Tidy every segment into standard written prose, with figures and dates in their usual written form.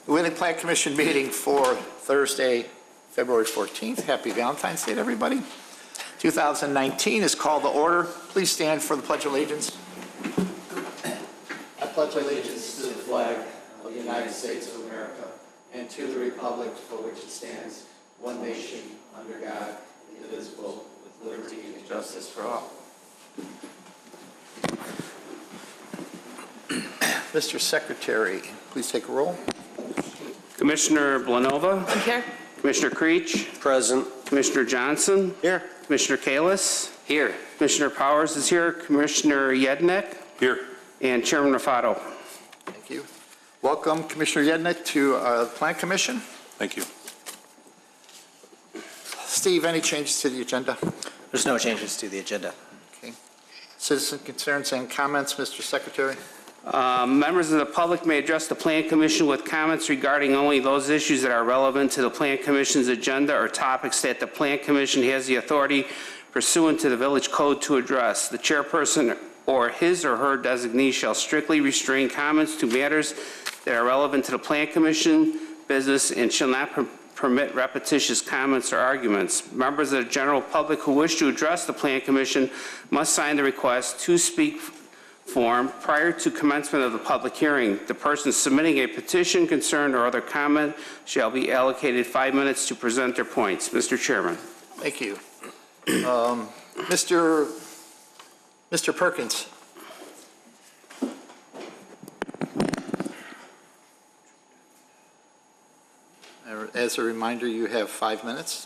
The Winning Plat Commission meeting for Thursday, February 14th. Happy Valentine's Day to everybody. 2019 is called to order. Please stand for the Pledge of Allegiance. I pledge allegiance to the flag of the United States of America and to the republic for which it stands, one nation, under God, indivisible, with liberty and justice for all. Mr. Secretary, please take a roll. Commissioner Blanova. Here. Commissioner Creech. Present. Commissioner Johnson. Here. Commissioner Kalis. Here. Commissioner Powers is here. Commissioner Yednek. Here. And Chairman Rafato. Thank you. Welcome, Commissioner Yednek, to the Plan Commission. Thank you. Steve, any changes to the agenda? There's no changes to the agenda. Okay. Citizen concerns and comments, Mr. Secretary. Members of the public may address the Plan Commission with comments regarding only those issues that are relevant to the Plan Commission's agenda or topics that the Plan Commission has the authority pursuant to the Village Code to address. The chairperson or his or her designee shall strictly restrain comments to matters that are relevant to the Plan Commission business and shall not permit repetitious comments or arguments. Members of the general public who wish to address the Plan Commission must sign the request to speak form prior to commencement of the public hearing. The person submitting a petition, concern, or other comment shall be allocated 5 minutes to present their points. Mr. Chairman. Thank you. Mr. Perkins. As a reminder, you have 5 minutes.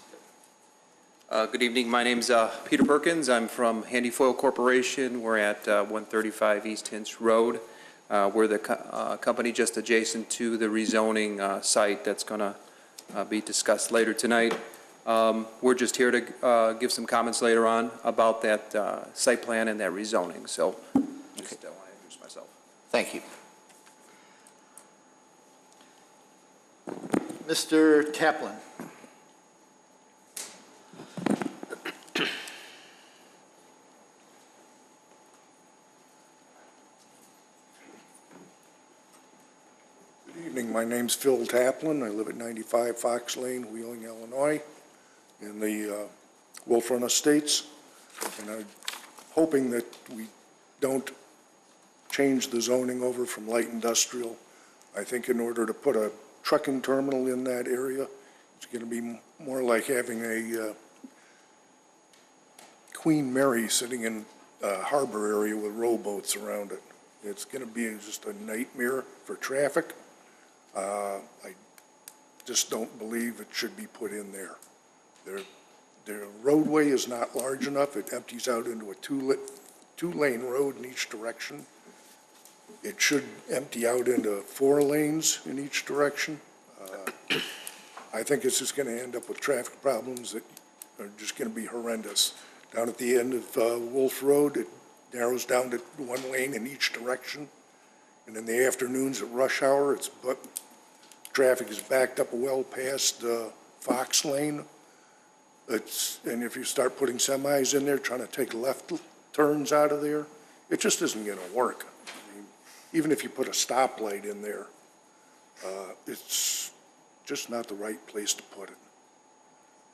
Good evening. My name's Peter Perkins. I'm from Handy Foil Corporation. We're at 135 East Hinch Road. We're the company just adjacent to the rezoning site that's going to be discussed later tonight. We're just here to give some comments later on about that site plan and that rezoning. So just want to introduce myself. Thank you. Mr. Taplin. My name's Phil Taplin. I live at 95 Fox Lane, Wheeling, Illinois, in the Wolf Run Estates. And I'm hoping that we don't change the zoning over from light industrial. I think in order to put a trucking terminal in that area, it's going to be more like having a Queen Mary sitting in a harbor area with rowboats around it. It's going to be just a nightmare for traffic. I just don't believe it should be put in there. The roadway is not large enough. It empties out into a two-lane road in each direction. It should empty out into 4 lanes in each direction. I think it's just going to end up with traffic problems that are just going to be horrendous. Down at the end of Wolf Road, it narrows down to 1 lane in each direction. And in the afternoons at rush hour, traffic is backed up well past Fox Lane. And if you start putting semis in there, trying to take left turns out of there, it just isn't going to work. I mean, even if you put a stoplight in there, it's just not the right place to put it.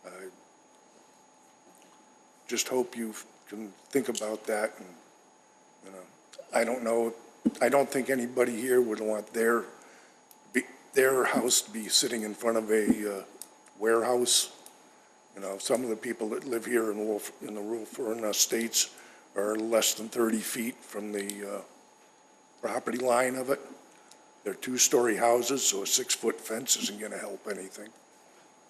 I just hope you can think about that. And, you know, I don't know. I don't think anybody here would want their house to be sitting in front of a warehouse. You know, some of the people that live here in the Wolf Run Estates are less than 30 feet from the property line of it. They're 2-story houses, so a 6-foot fence isn't going to help anything.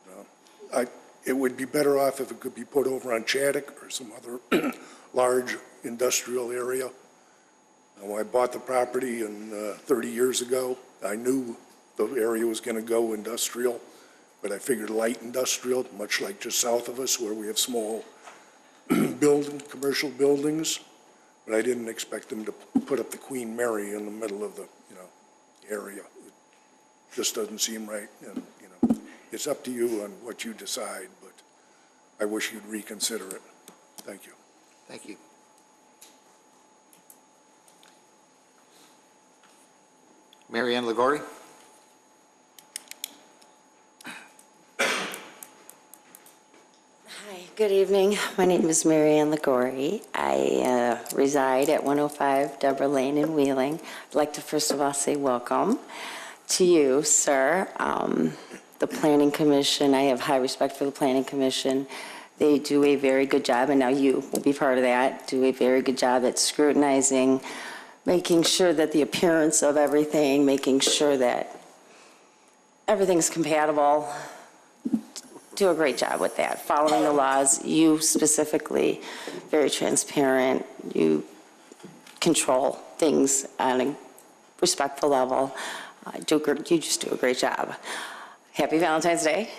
You know, it would be better off if it could be put over on Chaddock or some other large industrial area. When I bought the property 30 years ago, I knew the area was going to go industrial, but I figured light industrial, much like just south of us where we have small commercial buildings, but I didn't expect them to put up the Queen Mary in the middle of the area. It just doesn't seem right, and it's up to you on what you decide, but I wish you'd reconsider it. Thank you. Thank you. Mary Ann Ligori. Hi, good evening. My name is Mary Ann Ligori. I reside at 105 Deborah Lane in Wheeling. I'd like to first of all say welcome to you, sir. The Planning Commission, I have high respect for the Planning Commission. They do a very good job, and now you will be part of that, do a very good job at scrutinizing, making sure that the appearance of everything, making sure that everything's compatible. Do a great job with that, following the laws. You specifically, very transparent. You control things on a respectful level. You just do a great job. Happy Valentine's Day.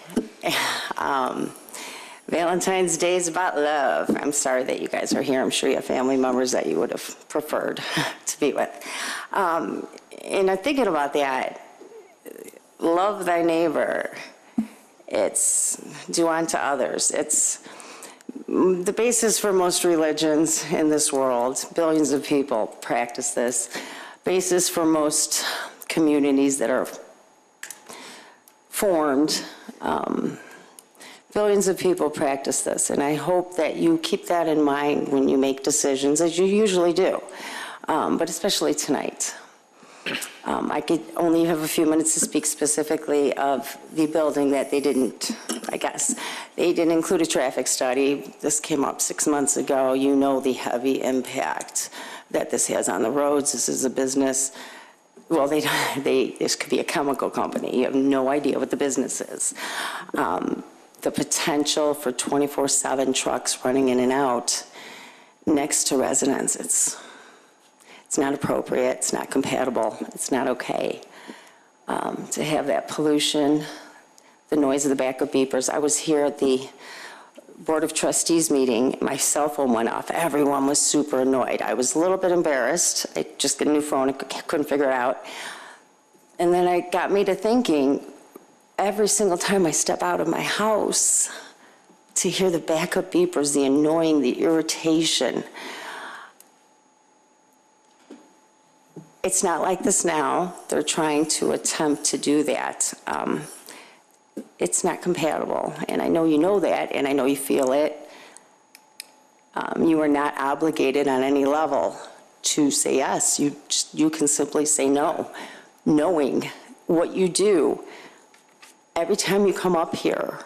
Valentine's Day is about love. I'm sorry that you guys are here. I'm sure you have family members that you would have preferred to be with. And I'm thinking about that. Love thy neighbor. It's do unto others. It's the basis for most religions in this world. Billions of people practice this. Basis for most communities that are formed. Billions of people practice this, and I hope that you keep that in mind when you make decisions, as you usually do, but especially tonight. I could only have a few minutes to speak specifically of the building that they didn't, they didn't include a traffic study. This came up 6 months ago. You know the heavy impact that this has on the roads. This is a business. Well, this could be a chemical company. You have no idea what the business is. The potential for 24/7 trucks running in and out next to residents, it's not appropriate, it's not compatible, it's not okay. To have that pollution, the noise of the backup beepers. I was here at the Board of Trustees meeting, my cell phone went off. Everyone was super annoyed. I was a little bit embarrassed. I just got a new phone, I couldn't figure it out. And then it got me to thinking, every single time I step out of my house, to hear the backup beepers, the annoying, the irritation. It's not like this now. They're trying to attempt to do that. It's not compatible, and I know you know that, and I know you feel it. You are not obligated on any level to say yes. You can simply say no, knowing what you do. Every time you come up here,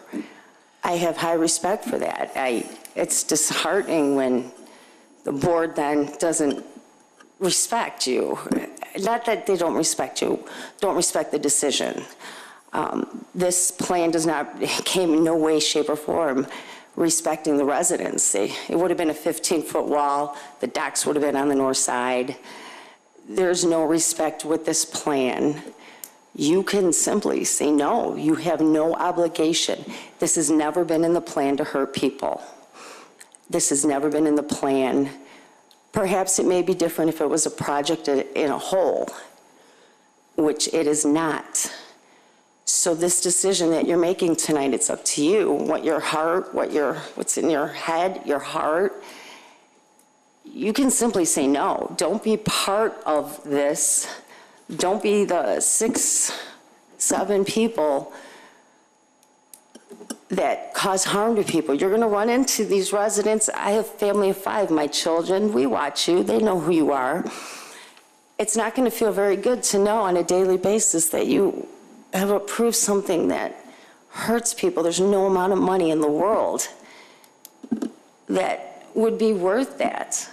I have high respect for that. It's disheartening when the board then doesn't respect you. Not that they don't respect you, don't respect the decision. This plan came in no way, shape, or form respecting the residents. It would have been a 15-foot wall. The docks would have been on the north side. There's no respect with this plan. You can simply say no. You have no obligation. This has never been in the plan to hurt people. This has never been in the plan. Perhaps it may be different if it was a project in a whole, which it is not. So this decision that you're making tonight, it's up to you. What your heart, what's in your head, your heart. You can simply say no. Don't be part of this. Don't be the 6, 7 people that cause harm to people. You're going to run into these residents. I have a family of 5. My children, we watch you. They know who you are. It's not going to feel very good to know on a daily basis that you have approved something that hurts people. There's no amount of money in the world that would be worth that.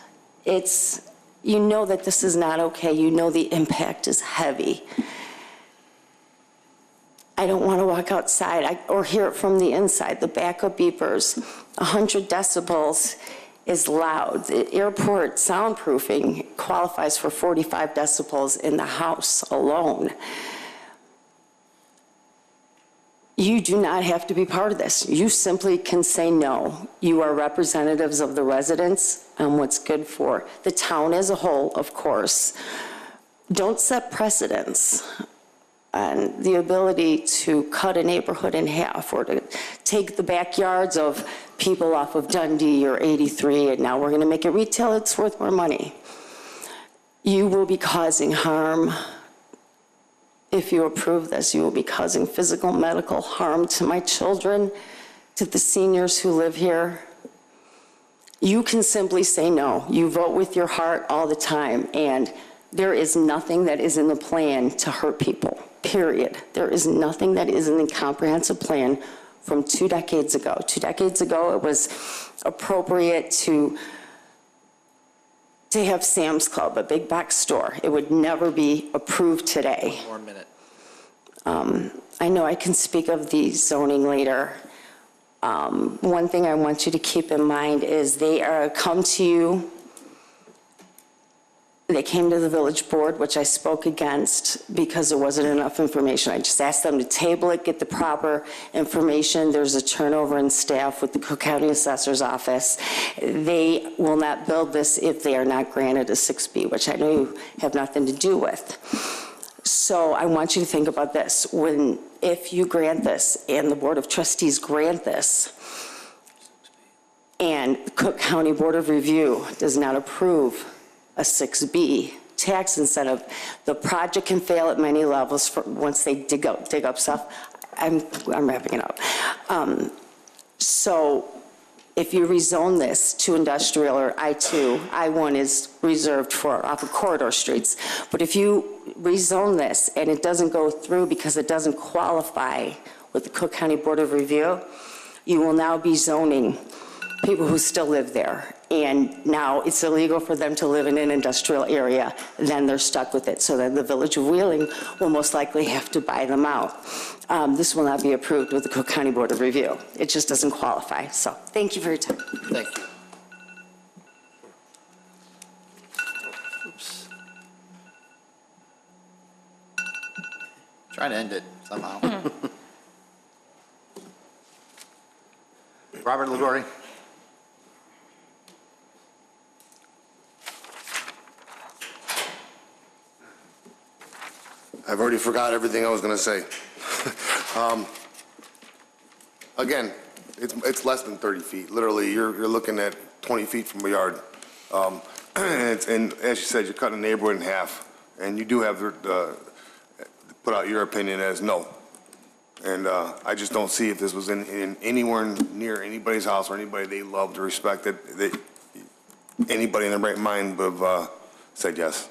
You know that this is not okay. You know the impact is heavy. I don't want to walk outside or hear it from the inside. The backup beepers, 100 decibels is loud. The airport soundproofing qualifies for 45 decibels in the house alone. You do not have to be part of this. You simply can say no. You are representatives of the residents and what's good for the town as a whole, of course. Don't set precedents on the ability to cut a neighborhood in half or to take the backyards of people off of Dundee or 83 and now we're going to make it retail. It's worth more money. You will be causing harm. If you approve this, you will be causing physical, medical harm to my children, to the seniors who live here, you can simply say no. You vote with your heart all the time, and there is nothing that is in the plan to hurt people, period. There is nothing that is in the comprehensive plan from 2 decades ago. 2 decades ago, it was appropriate to have Sam's Club, a big box store. It would never be approved today. One more minute. I know I can speak of the zoning later. One thing I want you to keep in mind is they come to you. They came to the village board, which I spoke against because there wasn't enough information. I just asked them to table it, get the proper information. There's a turnover in staff with the Cook County Assessor's Office. They will not build this if they are not granted a 6B, which I know you have nothing to do with. So I want you to think about this. If you grant this and the Board of Trustees grant this and Cook County Board of Review does not approve a 6B tax incentive, the project can fail at many levels once they dig up stuff. I'm wrapping it up. So if you rezone this to industrial or I-2, I-1 is reserved for off of corridor streets. But if you rezone this and it doesn't go through because it doesn't qualify with the Cook County Board of Review, you will now be zoning people who still live there. And now it's illegal for them to live in an industrial area, then they're stuck with it. So then the Village of Wheeling will most likely have to buy them out. This will not be approved with the Cook County Board of Review. It just doesn't qualify. So thank you for your time. Thank you. Oops. Trying to end it somehow. Robert Liguori. I've already forgot everything I was going to say. Again, it's less than 30 feet. Literally, you're looking at 20 feet from a yard. And as you said, you're cutting a neighborhood in half. And you do have put out your opinion as no. And I just don't see if this was in anywhere near anybody's house or anybody they loved or respected, that anybody in their right mind would have said yes.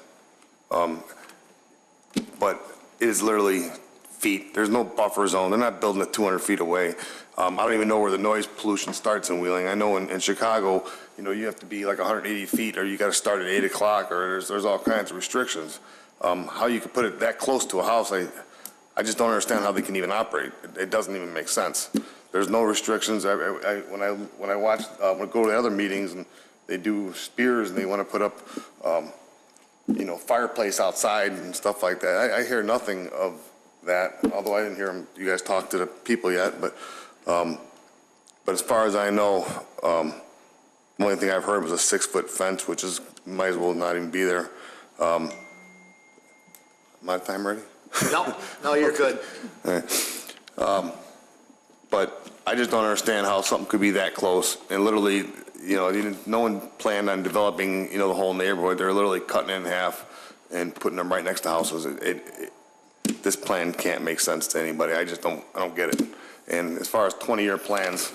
But it is literally feet. There's no buffer zone. They're not building it 200 feet away. I don't even know where the noise pollution starts in Wheeling. I know in Chicago, you have to be like 180 feet or you got to start at 8 o'clock or there's all kinds of restrictions. How you could put it that close to a house, I just don't understand how they can even operate. It doesn't even make sense. There's no restrictions. When I watch, when I go to the other meetings and they do spears and they want to put up, fireplace outside and stuff like that. I hear nothing of that, although I didn't hear you guys talk to the people yet. But as far as I know, the only thing I've heard was a 6-foot fence, which might as well not even be there. My time ready? No, you're good. All right. But I just don't understand how something could be that close and literally. No one planned on developing, the whole neighborhood. They're literally cutting it in half and putting them right next to houses. This plan can't make sense to anybody. I don't get it. And as far as 20-year plans,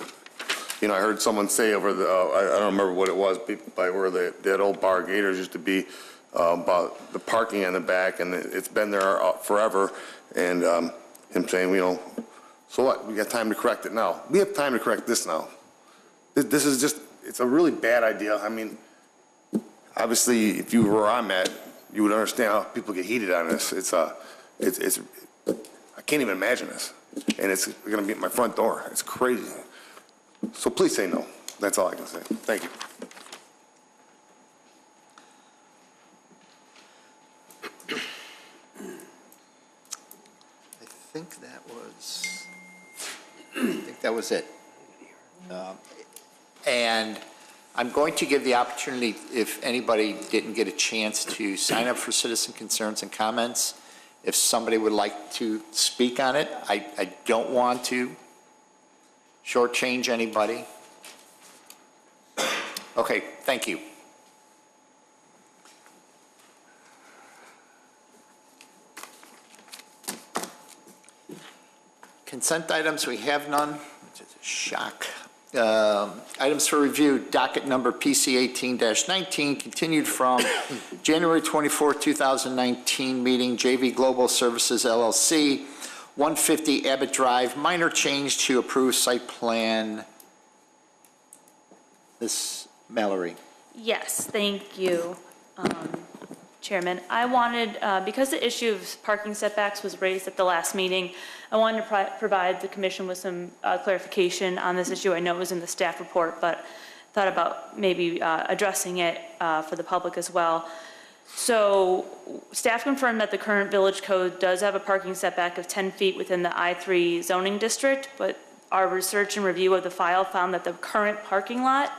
I heard someone say over I don't remember what it was, by where that old bar Gators used to be, about the parking in the back, and it's been there forever. And him saying, so what? We got time to correct it now. We have time to correct this now. This is just. It's a really bad idea. I mean, obviously, if you were where I'm at, you would understand how people get heated on this. I can't even imagine this. And it's going to be at my front door. It's crazy. So please say no. That's all I can say. Thank you. I think that was it. And I'm going to give the opportunity, if anybody didn't get a chance to sign up for citizen concerns and comments, if somebody would like to speak on it. I don't want to shortchange anybody. Okay, thank you. Consent items, we have none. Shock. Items for review, docket number PC 18-19, continued from January 24, 2019 meeting, JV Global Services LLC, 150 Abbott Drive, minor change to approved site plan. Ms. Mallory. Yes, thank you, Chairman. I wanted, because the issue of parking setbacks was raised at the last meeting, I wanted to provide the commission with some clarification on this issue. I know it was in the staff report, but thought about maybe addressing it for the public as well. So staff confirmed that the current village code does have a parking setback of 10 feet within the I-3 zoning district, but our research and review of the file found that the current parking lot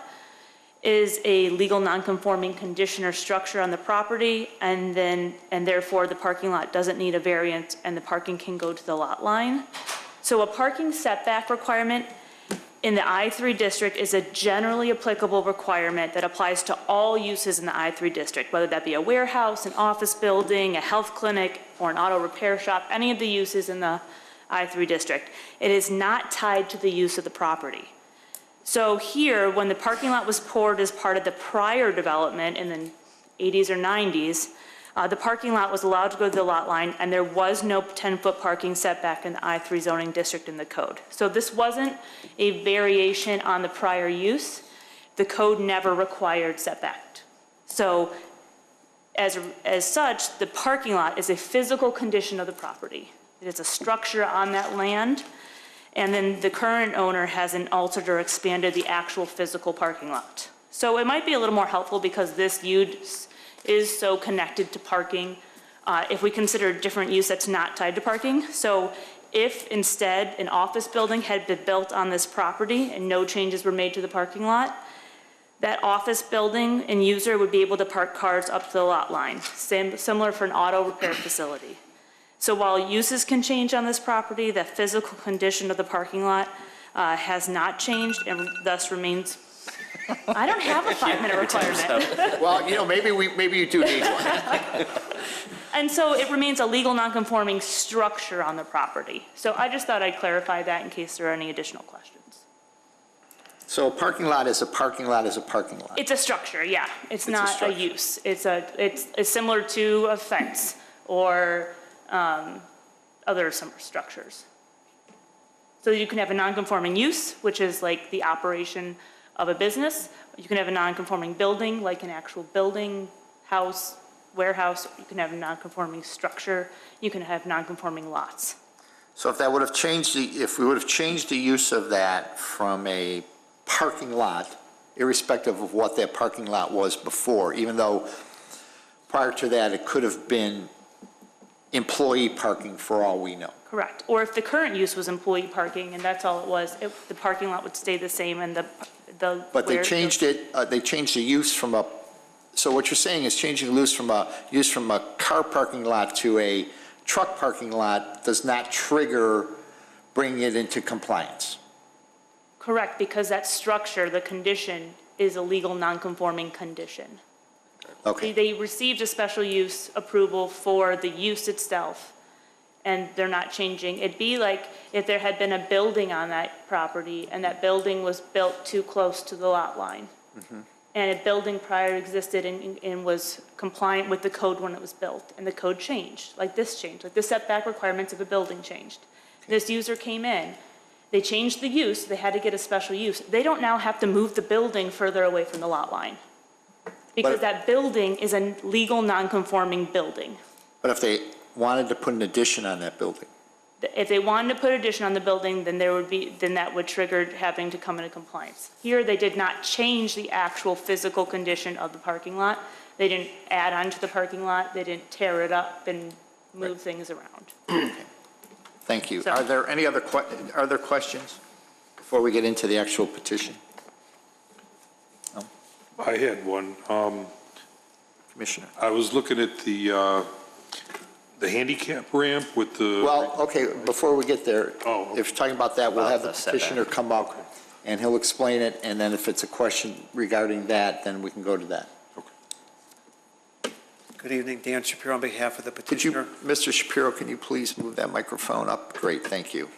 is a legal non-conforming condition or structure on the property, and therefore the parking lot doesn't need a variance and the parking can go to the lot line. So a parking setback requirement in the I-3 district is a generally applicable requirement that applies to all uses in the I-3 district, whether that be a warehouse, an office building, a health clinic, or an auto repair shop, any of the uses in the I-3 district. It is not tied to the use of the property. So here, when the parking lot was poured as part of the prior development in the 80s or 90s, the parking lot was allowed to go to the lot line, and there was no 10-foot parking setback in the I-3 zoning district in the code. So this wasn't a variation on the prior use. The code never required setback. So as such, the parking lot is a physical condition of the property. It is a structure on that land. And then the current owner hasn't altered or expanded the actual physical parking lot. So it might be a little more helpful because this use is so connected to parking if we consider a different use that's not tied to parking. So if instead an office building had been built on this property and no changes were made to the parking lot, that office building and user would be able to park cars up to the lot line, similar for an auto repair facility. So while uses can change on this property, the physical condition of the parking lot has not changed and thus remains. I don't have a 5-minute requirement. Well, maybe you do need one. And so it remains a legal non-conforming structure on the property. So I just thought I'd clarify that in case there are any additional questions. So a parking lot is a parking lot is a parking lot. It's a structure, yeah. It's not a use. It's similar to a fence or other similar structures. So you can have a non-conforming use, which is like the operation of a business. You can have a non-conforming building, like an actual building, house, warehouse. You can have a non-conforming structure. You can have non-conforming lots. So if we would have changed the use of that from a parking lot, irrespective of what that parking lot was before, even though prior to that it could have been employee parking for all we know. Correct. Or if the current use was employee parking and that's all it was, the parking lot would stay the same and But they changed it, they changed the use from a, so what you're saying is changing the use from a car parking lot to a truck parking lot does not trigger bringing it into compliance. Correct, because that structure, the condition, is a legal non-conforming condition. Okay. They received a special use approval for the use itself, and they're not changing. It'd be like if there had been a building on that property, and that building was built too close to the lot line. Mm-hmm. And a building prior existed and was compliant with the code when it was built, and the code changed, like this changed, like the setback requirements of a building changed. This user came in, they changed the use, they had to get a special use. They don't now have to move the building further away from the lot line, because that building is a legal non-conforming building. But if they wanted to put an addition on that building? If they wanted to put addition on the building, then that would trigger having to come into compliance. Here, they did not change the actual physical condition of the parking lot. They didn't add on to the parking lot. They didn't tear it up and move things around. Okay. Thank you. So, Are there any other questions before we get into the actual petition? No? I had one. Commissioner. I was looking at the handicap ramp with the. Well, okay, before we get there, Oh, okay. if you're talking about that, we'll have the petitioner come up and he'll explain it, and then if it's a question regarding that, then we can go to that. Good evening, Dan Shapiro on behalf of the Could you, petitioner. Mr. Shapiro, can you please move that microphone up? Great, thank you.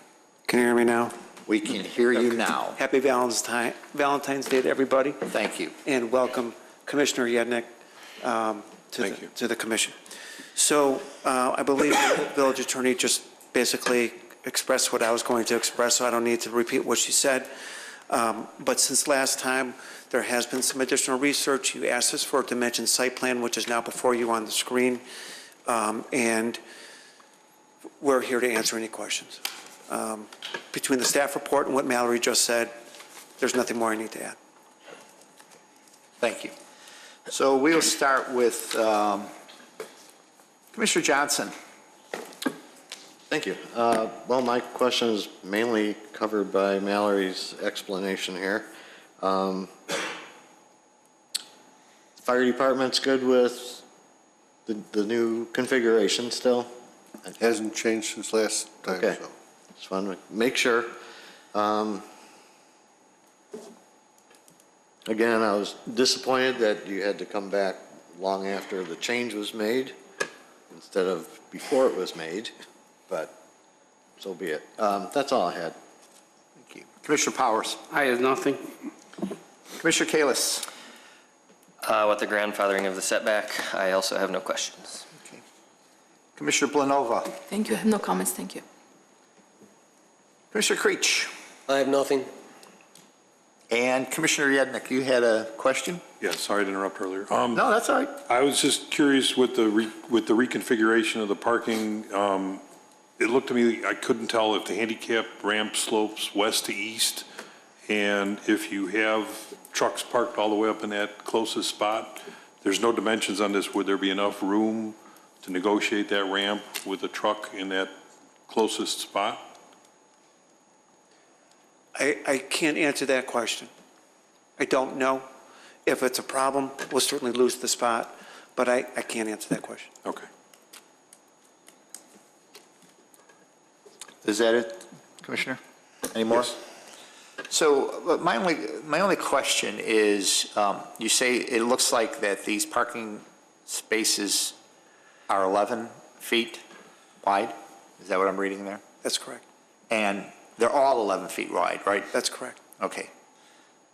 Can you hear me now? We can hear you now. Happy Valentine's Day to everybody, Thank you. and welcome Commissioner Yednick to the commission. So I believe the village attorney just basically expressed what I was going to express, so I don't need to repeat what she said. But since last time, there has been some additional research. You asked us for a dimension site plan, which is now before you on the screen, and we're here to answer any questions. Between the staff report and what Mallory just said, there's nothing more I need to add. Thank you. So we'll start with Commissioner Johnson. Thank you. Well, my question is mainly covered by Mallory's explanation here. Fire department's good with the new configuration still? It hasn't changed since last time, Okay. so. Just wanted to make sure. Again, I was disappointed that you had to come back long after the change was made instead of before it was made, but so be it. That's all I had. Thank you. Commissioner Powers. I have nothing. Commissioner Kalis. With the grandfathering of the setback, I also have no questions. Okay. Commissioner Blanova. Thank you. I have no comments. Thank you. Commissioner Creech. I have nothing. And Commissioner Yednick, you had a question? Yeah, sorry to interrupt earlier. No, that's all right. I was just curious with the reconfiguration of the parking. It looked to me, I couldn't tell if the handicap ramp slopes west to east, and if you have trucks parked all the way up in that closest spot, there's no dimensions on this. Would there be enough room to negotiate that ramp with a truck in that closest spot? I can't answer that question. I don't know. If it's a problem, we'll certainly lose the spot, but I can't answer that question. Okay. Is that it, Commissioner? Any more? Yes. So my only question is, you say it looks like that these parking spaces are 11 feet wide? Is that what I'm reading there? That's correct. And they're all 11 feet wide, right? That's correct. Okay.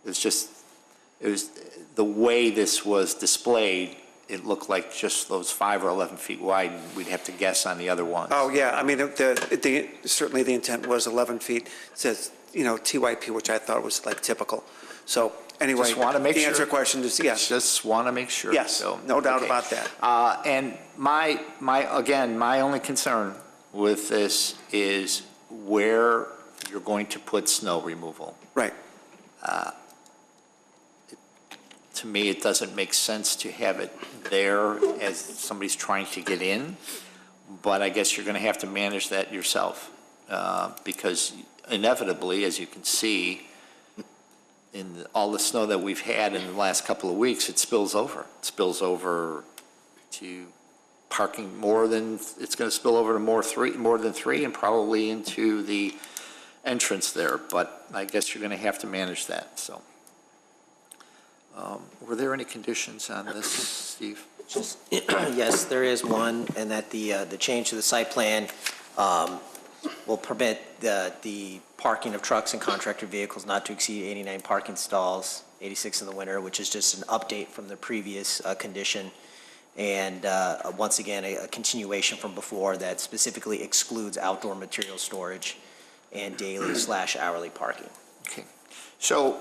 It was the way this was displayed, it looked like just those 5 or 11 feet wide. We'd have to guess on the other ones. Oh, yeah. I mean, certainly the intent was 11 feet. It says, TYP, which I thought was like typical. So anyway, Just want to make the sure. answer to your question is yes. Just want to make sure. Yes, So, no doubt okay. about that. And my only concern with this is where you're going to put snow removal. Right. To me, it doesn't make sense to have it there as somebody's trying to get in, but I guess you're going to have to manage that yourself, because inevitably, as you can see, in all the snow that we've had in the last couple of weeks, it spills over. It spills over to parking it's going to spill over to more than three, and probably into the entrance there, but I guess you're going to have to manage that, so. Were there any conditions on this, Steve? Yes, there is one, and that the change to the site plan will permit the parking of trucks and contractor vehicles not to exceed 89 parking stalls, 86 in the winter, which is just an update from the previous condition. And once again, a continuation from before that specifically excludes outdoor material storage and daily/hourly parking. Okay. So,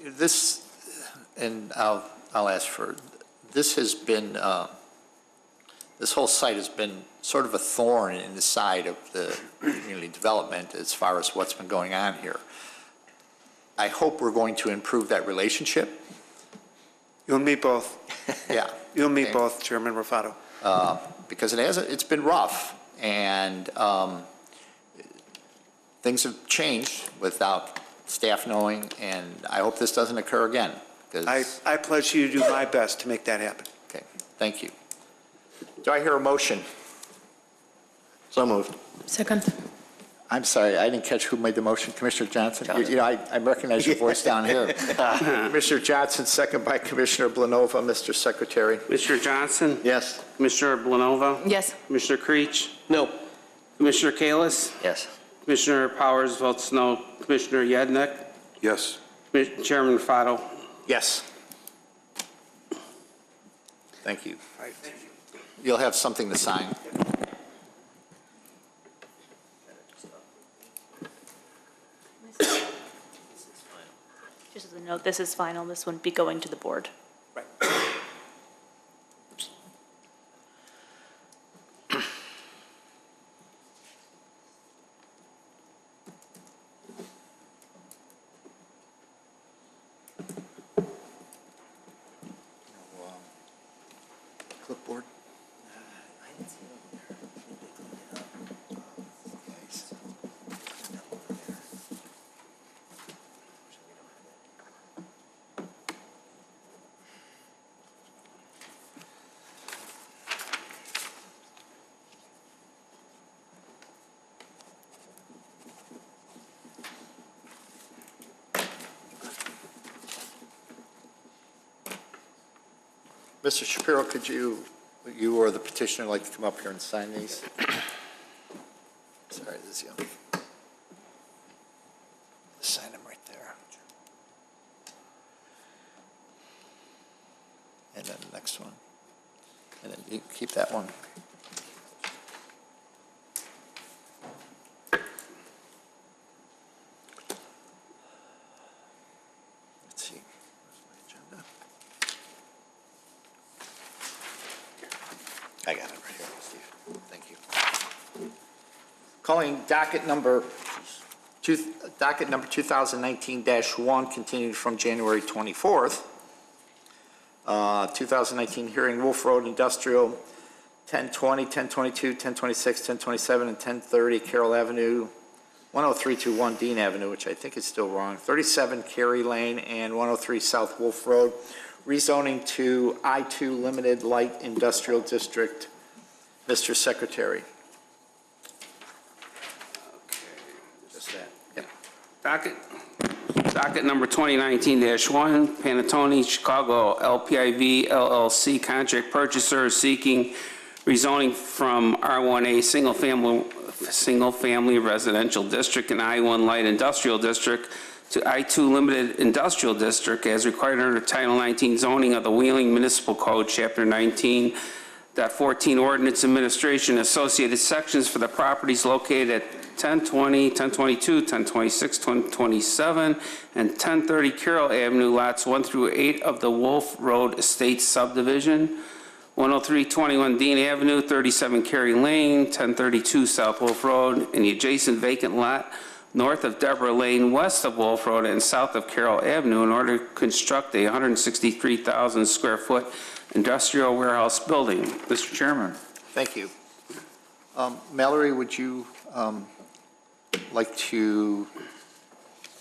this, and I'll ask for, this has been, this whole site has been sort of a thorn in the side of the community development as far as what's been going on here. I hope we're going to improve that relationship. You and me both. Yeah. You and me Okay. both, Chairman Rufato. Because it's been rough, and things have changed without staff knowing, and I hope this doesn't occur again. I pledge you to do my best to make that happen. Okay, thank you. Do I hear a motion? So moved. Second. I'm sorry, I didn't catch who made the motion. Commissioner Johnson? You know, I recognize your voice down here. Commissioner Johnson, second by Commissioner Blanova. Mr. Secretary? Commissioner Johnson? Yes. Commissioner Blanova? Yes. Commissioner Creech? No. Commissioner Kalis? Yes. Commissioner Powers votes no. Commissioner Yednick? Yes. Chairman Fado? Yes. Thank you. You'll have something to sign. Just as a note, this is final. This wouldn't be going to the board. Clipboard? Mr. Shapiro, could you or the petitioner like to come up here and sign these? Sorry, this is young. Sign them right there. And then the next one. And then you keep that one. Let's see. Where's my agenda? I got it right here, Steve. Thank you. Calling docket number 2019-1, continued from January 24th. 2019 hearing, Wolf Road Industrial, 1020, 1022, 1026, 1027, and 1030 Carroll Avenue, 10321 Dean Avenue, which I think is still wrong, 37 Kerry Lane, and 103 South Wolf Road, rezoning to I-2 Limited Light Industrial District. Mr. Secretary. Just that. Yep. Docket number 2019-1, Panatone Chicago LPIV LLC contract purchaser seeking rezoning from R1A single-family residential district and I-1 light industrial district to I-2 limited industrial district as required under Title 19 zoning of the Wheeling Municipal Code, Chapter 19.14 Ordinance Administration, associated sections for the properties located at 1020, 1022, 1026, 1027, and 1030 Carroll Avenue, lots 1 through 8 of the Wolf Road Estates Subdivision, 10321 Dean Avenue, 37 Kerry Lane, 1032 South Wolf Road, and the adjacent vacant lot north of Deborah Lane, west of Wolf Road, and south of Carroll Avenue in order to construct a 163,000 square foot industrial warehouse building. Mr. Chairman. Thank you. Mallory, would you like to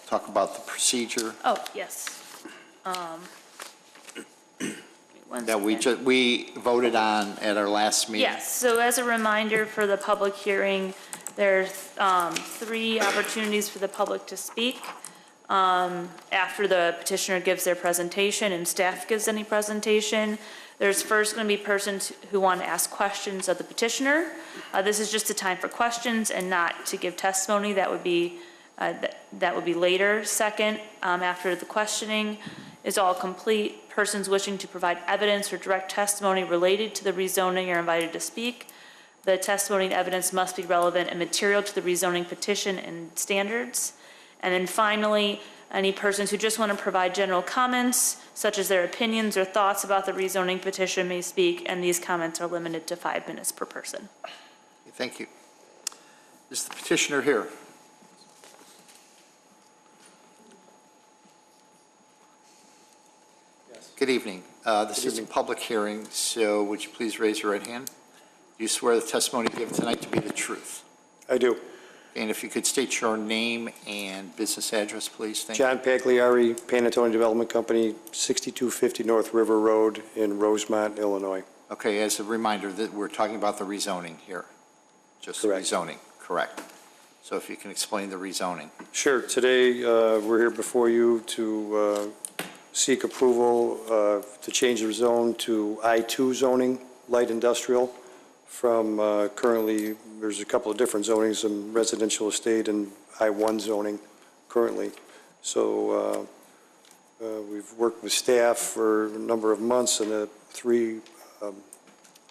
talk about the procedure Oh, yes. that we voted on at our last meeting? Yes, so as a reminder for the public hearing, there's 3 opportunities for the public to speak after the petitioner gives their presentation and staff gives any presentation. There's first going to be persons who want to ask questions of the petitioner. This is just a time for questions and not to give testimony. That would be later. Second, after the questioning is all complete, persons wishing to provide evidence or direct testimony related to the rezoning are invited to speak. The testimony and evidence must be relevant and material to the rezoning petition and standards. And then finally, any persons who just want to provide general comments, such as their opinions or thoughts about the rezoning petition, may speak, and these comments are limited to 5 minutes per person. Thank you. Is the petitioner here? Yes. Good evening. This is a public hearing, so would you please raise your right hand? Do you swear the testimony given tonight to be the truth? I do. And if you could state your name and business address, please. Thank you. John Pagliari, Panatone Development Company, 6250 North River Road in Rosemont, Illinois. Okay, as a reminder that we're talking about the rezoning here. Just the Correct. rezoning, correct. So if you can explain the rezoning. Sure. Today, we're here before you to seek approval to change the zone to I-2 zoning, light industrial, from currently, there's a couple of different zonings, some residential estate and I-1 zoning currently. So we've worked with staff for a number of months and the three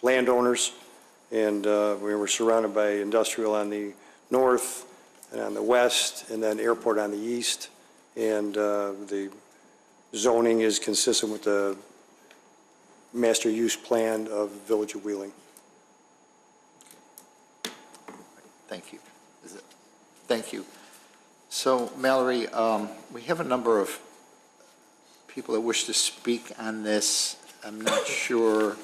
landowners, and we were surrounded by industrial on the north and on the west, and then airport on the east. And the zoning is consistent with the master use plan of Village of Wheeling. Thank you. Thank you. So Mallory, we have a number of people that wish to speak on this. I'm not sure,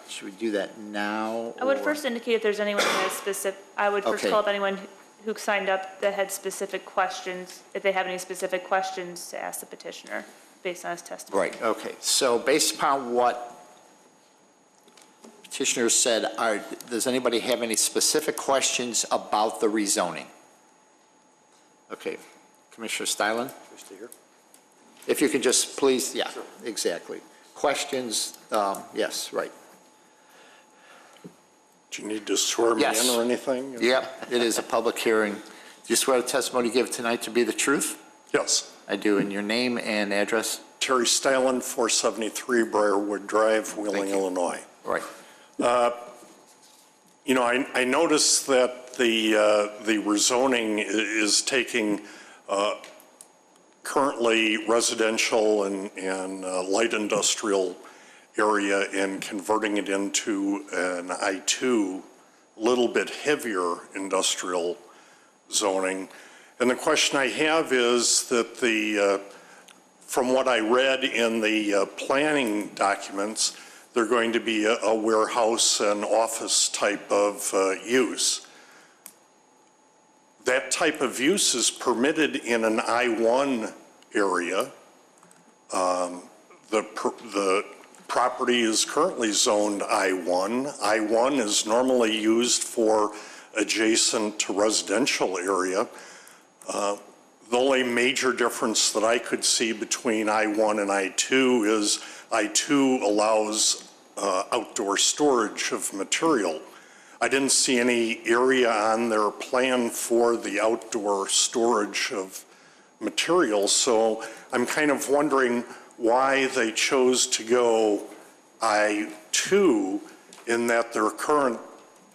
should we do that now? I would or- first indicate if there's anyone who has I would first Okay. call up anyone who signed up that had specific questions, if they have any specific questions to ask the petitioner based on his testimony. Right, okay. So based upon what petitioner said, does anybody have any specific questions about the rezoning? Okay, Commissioner Stylen? If you could just please, yeah, exactly. Questions, yes, right. Do you need to swear me Yes. in or anything? Yep, it is a public hearing. Do you swear the testimony you give tonight to be the truth? Yes. I do. And your name and address? Terry Stylen, 473 Briarwood Drive, Wheeling, Illinois. Right. You know, I noticed that the rezoning is taking currently residential and light industrial area and converting it into an I-2, little bit heavier industrial zoning. And the question I have is that from what I read in the planning documents, they're going to be a warehouse and office type of use. That type of use is permitted in an I-1 area. The property is currently zoned I-1. I-1 is normally used for adjacent to residential area. The only major difference that I could see between I-1 and I-2 is I-2 allows outdoor storage of material. I didn't see any area on their plan for the outdoor storage of material, so I'm kind of wondering why they chose to go I-2 in that their current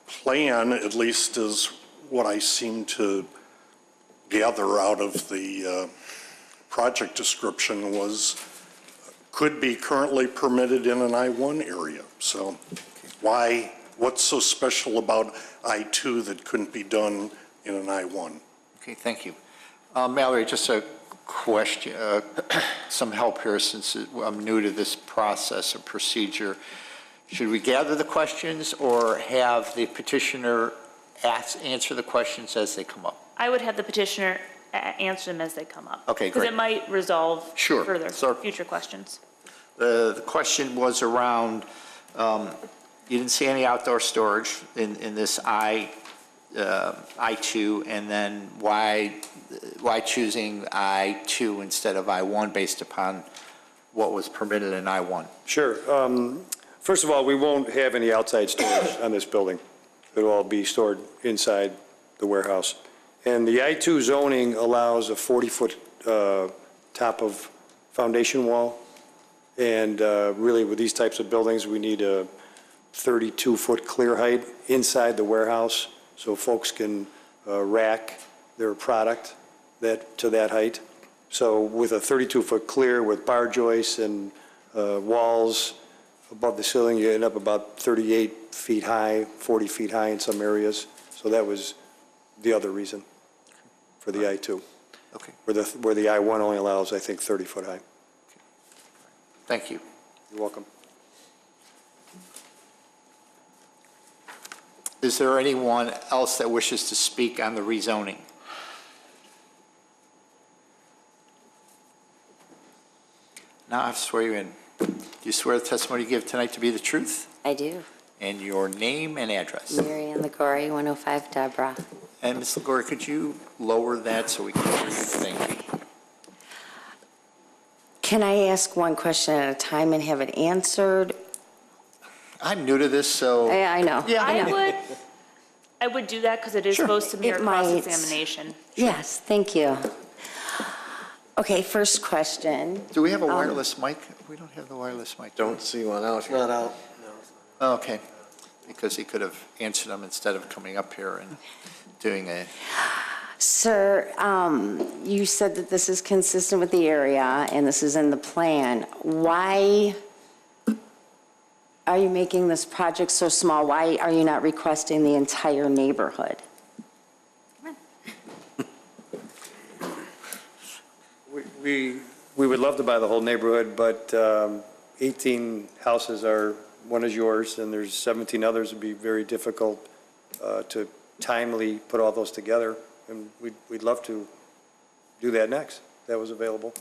plan, at least is what I seem to gather out of the project description, could be currently permitted in an I-1 area. So why, what's so special about I-2 that couldn't be done in an I-1? Okay, thank you. Mallory, just a question, some help here since I'm new to this process or procedure. Should we gather the questions or have the petitioner answer the questions as they come up? I would have the petitioner answer them as they come up. Okay, Because great. it might resolve Sure. further So- future questions. The question was around, you didn't see any outdoor storage in this I-2, and then why choosing I-2 instead of I-1 based upon what was permitted in I-1? Sure. First of all, we won't have any outside storage on this building. It'll all be stored inside the warehouse. And the I-2 zoning allows a 40-foot top of foundation wall. And really, with these types of buildings, we need a 32-foot clear height inside the warehouse so folks can rack their product to that height. So with a 32-foot clear with bar joists and walls above the ceiling, you end up about 38 feet high, 40 feet high in some areas. So that was the other reason for the I-2. Okay. Where the I-1 only allows, I think, 30 foot high. Thank you. You're welcome. Is there anyone else that wishes to speak on the rezoning? Now I have to swear you in. Do you swear the testimony you give tonight to be the truth? I do. and your name and address. Mary Ann Legori, 105 Deborah. And Ms. Legore, could you lower that so we can hear you? Thank you. Can I ask one question at a time and have it answered? I'm new to this, so. Yeah, I know. Yeah, I know. I would do that because it is Sure. supposed to be our It might. cross-examination. Yes, thank you. Okay, first question. Do we have a wireless mic? We don't have the wireless mic. Don't see one out here. Not out. Oh, okay, because he could have answered them instead of coming up here and doing a, Sir, you said that this is consistent with the area and this is in the plan. Why are you making this project so small? Why are you not requesting the entire neighborhood? We would love to buy the whole neighborhood, but 18 houses are, one is yours, and there's 17 others. It'd be very difficult to timely put all those together, and we'd love to do that next, if that was available.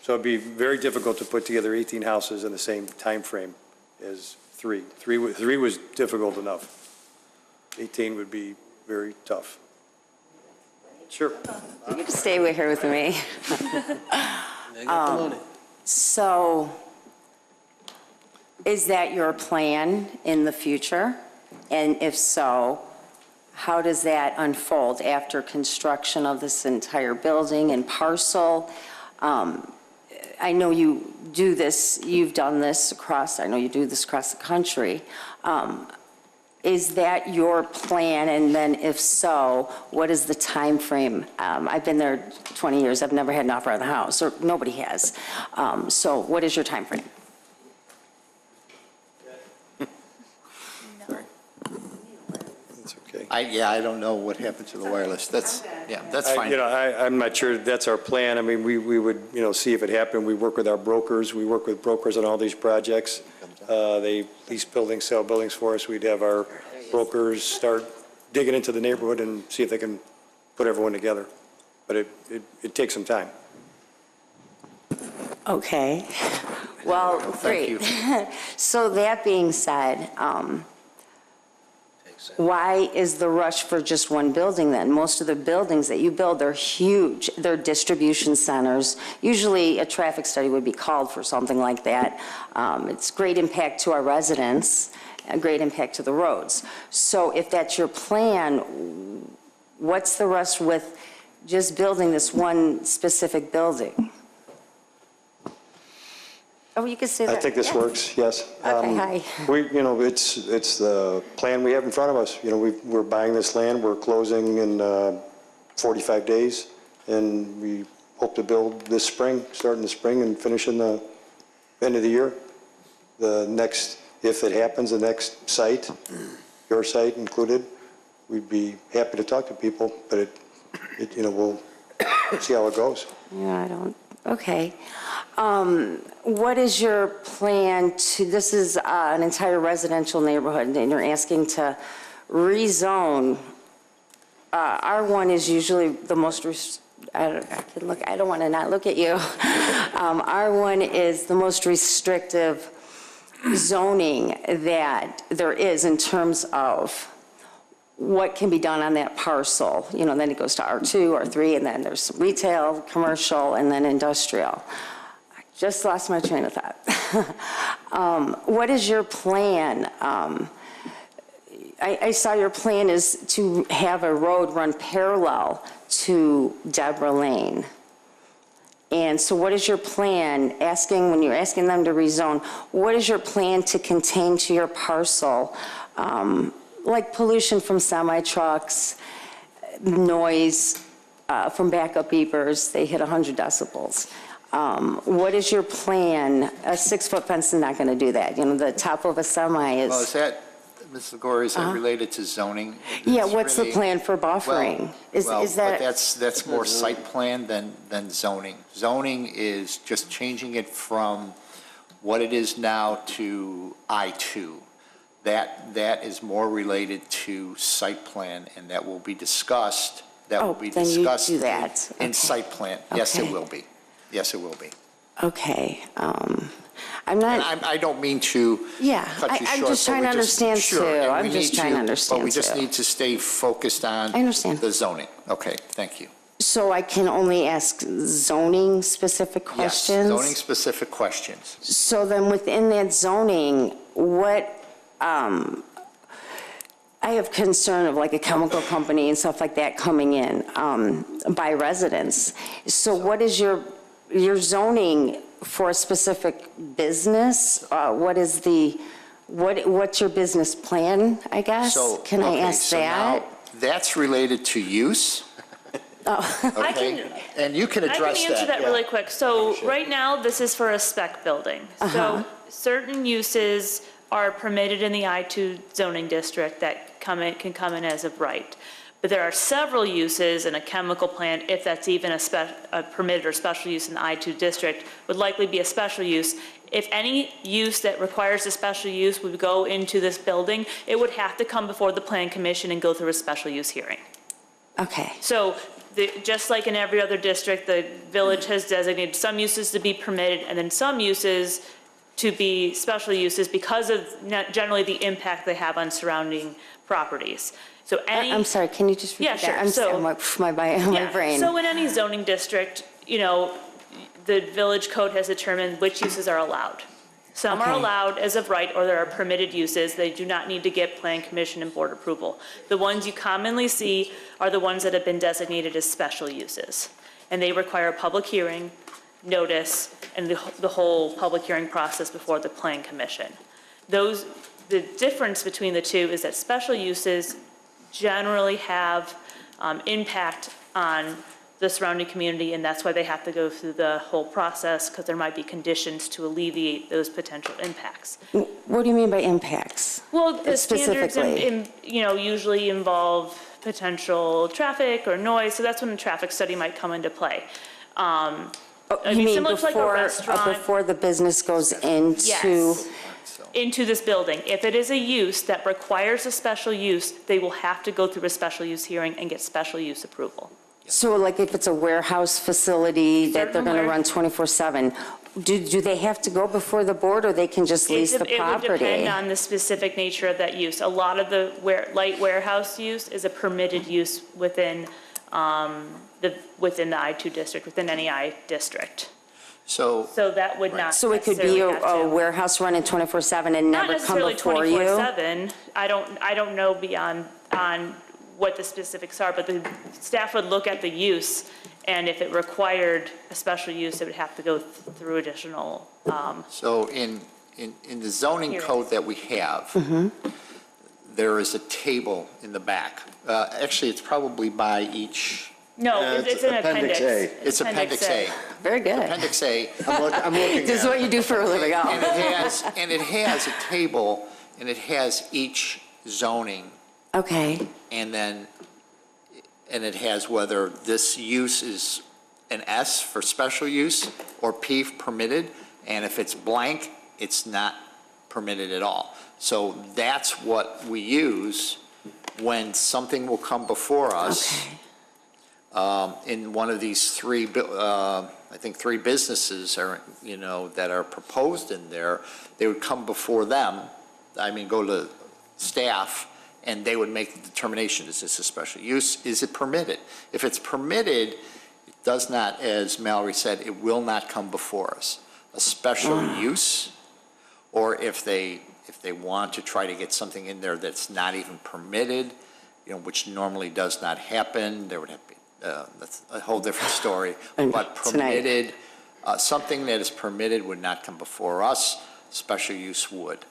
So it'd be very difficult to put together 18 houses in the same time frame as three. Three was difficult enough. 18 would be very tough. Sure. You can stay with here with me. So, is that your plan in the future? And if so, how does that unfold after construction of this entire building and parcel? I know you do this, you've done this across, I know you do this across the country. Is that your plan? And then if so, what is the time frame? I've been there 20 years. I've never had an offer on the house, or nobody has. So what is your time frame? That's okay. I don't know what happened to the wireless. That's fine. I'm not sure that's our plan. I mean, we would, see if it happened. We work with our brokers. We work with brokers on all these projects. They lease buildings, sell buildings for us. We'd have our brokers start digging into the neighborhood and see if they can put everyone together. But it takes some time. Okay. Well, great. So that being said, why is the rush for just one building then? Most of the buildings that you build are huge. They're distribution centers. Usually a traffic study would be called for something like that. It's great impact to our residents, a great impact to the roads. So if that's your plan, what's the rush with just building this one specific building? Oh, you can say that. I think this works, yes. Okay, hi. It's the plan we have in front of us. We're buying this land, we're closing in 45 days, and we hope to build this spring, start in the spring and finish in the end of the year. The next, if it happens, the next site, your site included, we'd be happy to talk to people, but we'll see how it goes. Yeah, okay. What is your plan this is an entire residential neighborhood, and you're asking to rezone. R1 is usually the most, I don't want to not look at you. R1 is the most restrictive zoning that there is in terms of what can be done on that parcel. Then it goes to R2, R3, and then there's retail, commercial, and then industrial. I just lost my train of thought. What is your plan? I saw your plan is to have a road run parallel to Deborah Lane. And so what is your plan, when you're asking them to rezone, what is your plan to contain to your parcel? Like pollution from semi-trucks, noise from backup beepers, they hit 100 decibels. What is your plan? A 6-foot fence is not going to do that. The top of a semi is... Well, is that, Ms. Legore, is that related to zoning? Yeah, what's the plan for buffering? Is that... But that's more site plan than zoning. Zoning is just changing it from what it is now to I-2. That is more related to site plan, and that will be discussed. That will be discussed you do that. in site plan. Yes, it will be. Yes, it will be. Okay. I'm not. And I don't mean to Yeah, cut you short. I'm just but trying we to understand sure, too. and I'm we just need trying to understand But we just too. need to stay focused on I understand. the zoning. Okay, thank you. So I can only ask zoning specific questions? Yes, zoning specific questions. So then within that zoning, what, I have concern of like a chemical company and stuff like that coming in by residents. So what is your zoning for a specific business? What is what's your business plan, I guess? Can I ask that? Now, that's related to use. Okay, and you can address that. I can answer that really quick. So right now, this is for a spec building. So certain uses are permitted in the I-2 zoning district that can come in as of right. But there are several uses in a chemical plant, if that's even a permitted or special use in the I-2 district, would likely be a special use. If any use that requires a special use would go into this building, it would have to come before the Plan Commission and go through a special use hearing. Okay. So just like in every other district, the village has designated some uses to be permitted and then some uses to be special uses because of generally the impact they have on surrounding properties. So I'm sorry, can you just repeat that? My brain. So in any zoning district, the village code has determined which uses are allowed. Some are allowed as of right, or there are permitted uses. They do not need to get Plan Commission and board approval. The ones you commonly see are the ones that have been designated as special uses. And they require a public hearing, notice, and the whole public hearing process before the Plan Commission. The difference between the two is that special uses generally have impact on the surrounding community, and that's why they have to go through the whole process, because there might be conditions to alleviate those potential impacts. What do you mean by impacts? Well, the standards usually involve potential traffic or noise, so that's when a traffic study might come into play. You mean before the business goes into? Yes, into this building. If it is a use that requires a special use, they will have to go through a special use hearing and get special use approval. So like if it's a warehouse facility that they're going to run 24/7, do they have to go before the board, or they can just lease the property? It would depend on the specific nature of that use. A lot of the light warehouse use is a permitted use within the I-2 district, within any I district. So that would not. So it could be a warehouse running 24/7 and never come before you? Not necessarily 24/7. I don't know beyond what the specifics are, but the staff would look at the use, and if it required a special use, it would have to go through additional. So in the zoning code that we have, there is a table in the back. Actually, it's probably by each. No, it's an appendix. It's Appendix A. Very good. Appendix A. I'm looking This is what you do for a living. And it has a table, and it has each zoning. Okay. And it has whether this use is an S for special use or P permitted, and if it's blank, it's not permitted at all. So that's what we use when something will come before us. In one of these three businesses are, that are proposed in there, they would come before them, go to staff, and they would make the determination, is this a special use? Is it permitted? If it's permitted, it does not, as Mallory said, it will not come before us. A special use, or if they want to try to get something in there that's not even permitted, which normally does not happen, there would have to be, that's a whole different story. But permitted, something that is permitted would not come before us. Special use would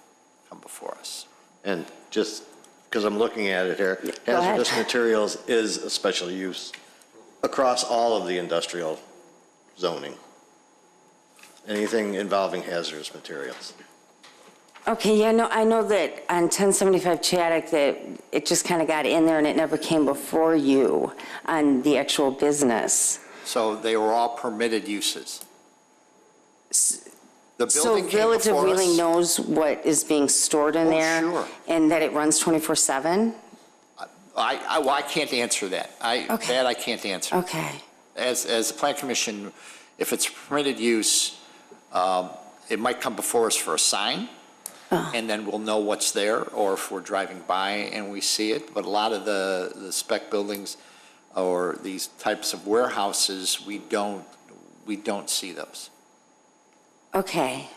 come before us. And just because I'm looking at it here, hazardous materials is a special use across all of the industrial zoning. Anything involving hazardous materials. Okay, yeah, no, I know that on 1075 Chaddock that it just kind of got in there and it never came before you on the actual business. So they were all permitted uses. The So building came Village of before Wheeling us. knows what is being stored in there? Sure. And that it runs 24/7? I can't answer that. That I can't answer. Okay. As the Plan Commission, if it's permitted use, it might come before us for a sign, and then we'll know what's there, or if we're driving by and we see it. But a lot of the spec buildings or these types of warehouses, we don't see those. Okay.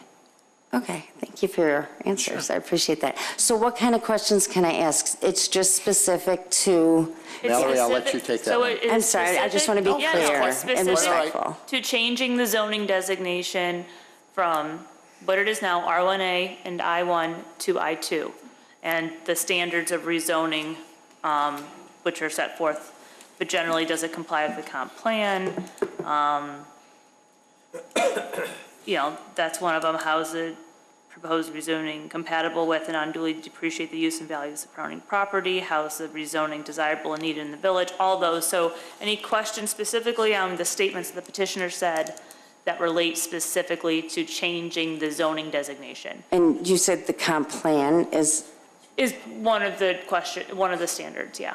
Okay, thank you for your answers. I appreciate that. So what kind of questions can I ask? It's just specific to, Mallory, I'll let you take that one. I'm sorry, I just want to be clear and respectful. To changing the zoning designation from what it is now, R1A and I1 to I2, and the standards of rezoning, which are set forth, but generally, does it comply with the comp plan? You know, that's one of them. How is the proposed rezoning compatible with and unduly depreciate the use and value of surrounding property? How is the rezoning desirable and needed in the village? All those. So any questions specifically on the statements the petitioner said that relate specifically to changing the zoning designation? And you said the comp plan is one of the standards, yeah.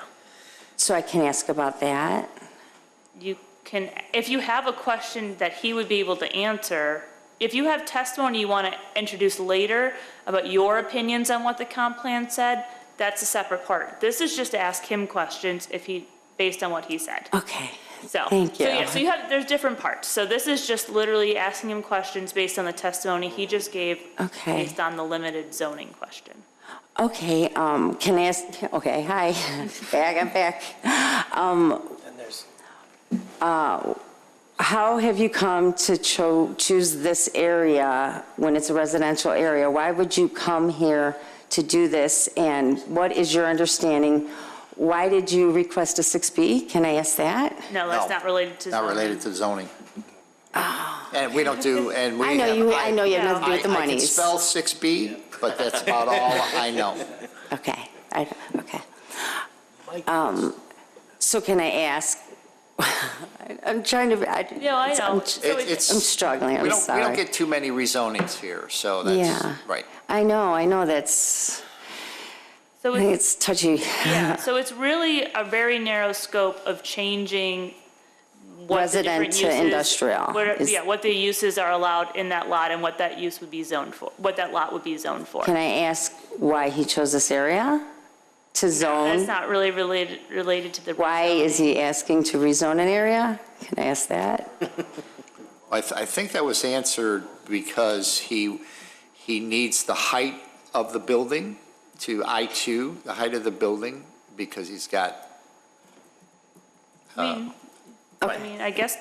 So I can ask about that? You can, if you have a question that he would be able to answer, if you have testimony you want to introduce later about your opinions on what the comp plan said, that's a separate part. This is just to ask him questions based on what he said. Okay, So, thank you. So yeah, so there's different parts. So this is just literally asking him questions based on the testimony he just gave, Okay. based on the limited zoning question. Okay, can I ask, okay, hi, I'm back. And there's, How have you come to choose this area when it's a residential area? Why would you come here to do this? And what is your understanding? Why did you request a 6B? Can I ask that? No, that's not related to zoning. Not related to zoning. And we don't do, and we I know have- you, I know you have nothing to do with the I can monies. spell 6B, but that's about all I know. Okay, okay. So can I ask, I'm trying to, Yeah, I know. I'm It's- struggling, We I'm don't sorry. get too many rezonings here, so that's, Yeah. right. I know that's, So I think it's touchy. Yeah, so it's really a very narrow scope of changing what the different Resident to uses- industrial is- what the uses are allowed in that lot and what that use would be zoned for, what that lot would be zoned for. Can I ask why he chose this area to zone? That's not really related to the. Why is he asking to rezone an area? Can I ask that? I think that was answered because he needs the height of the building to I2, the height of the building, because he's got, I mean, I guess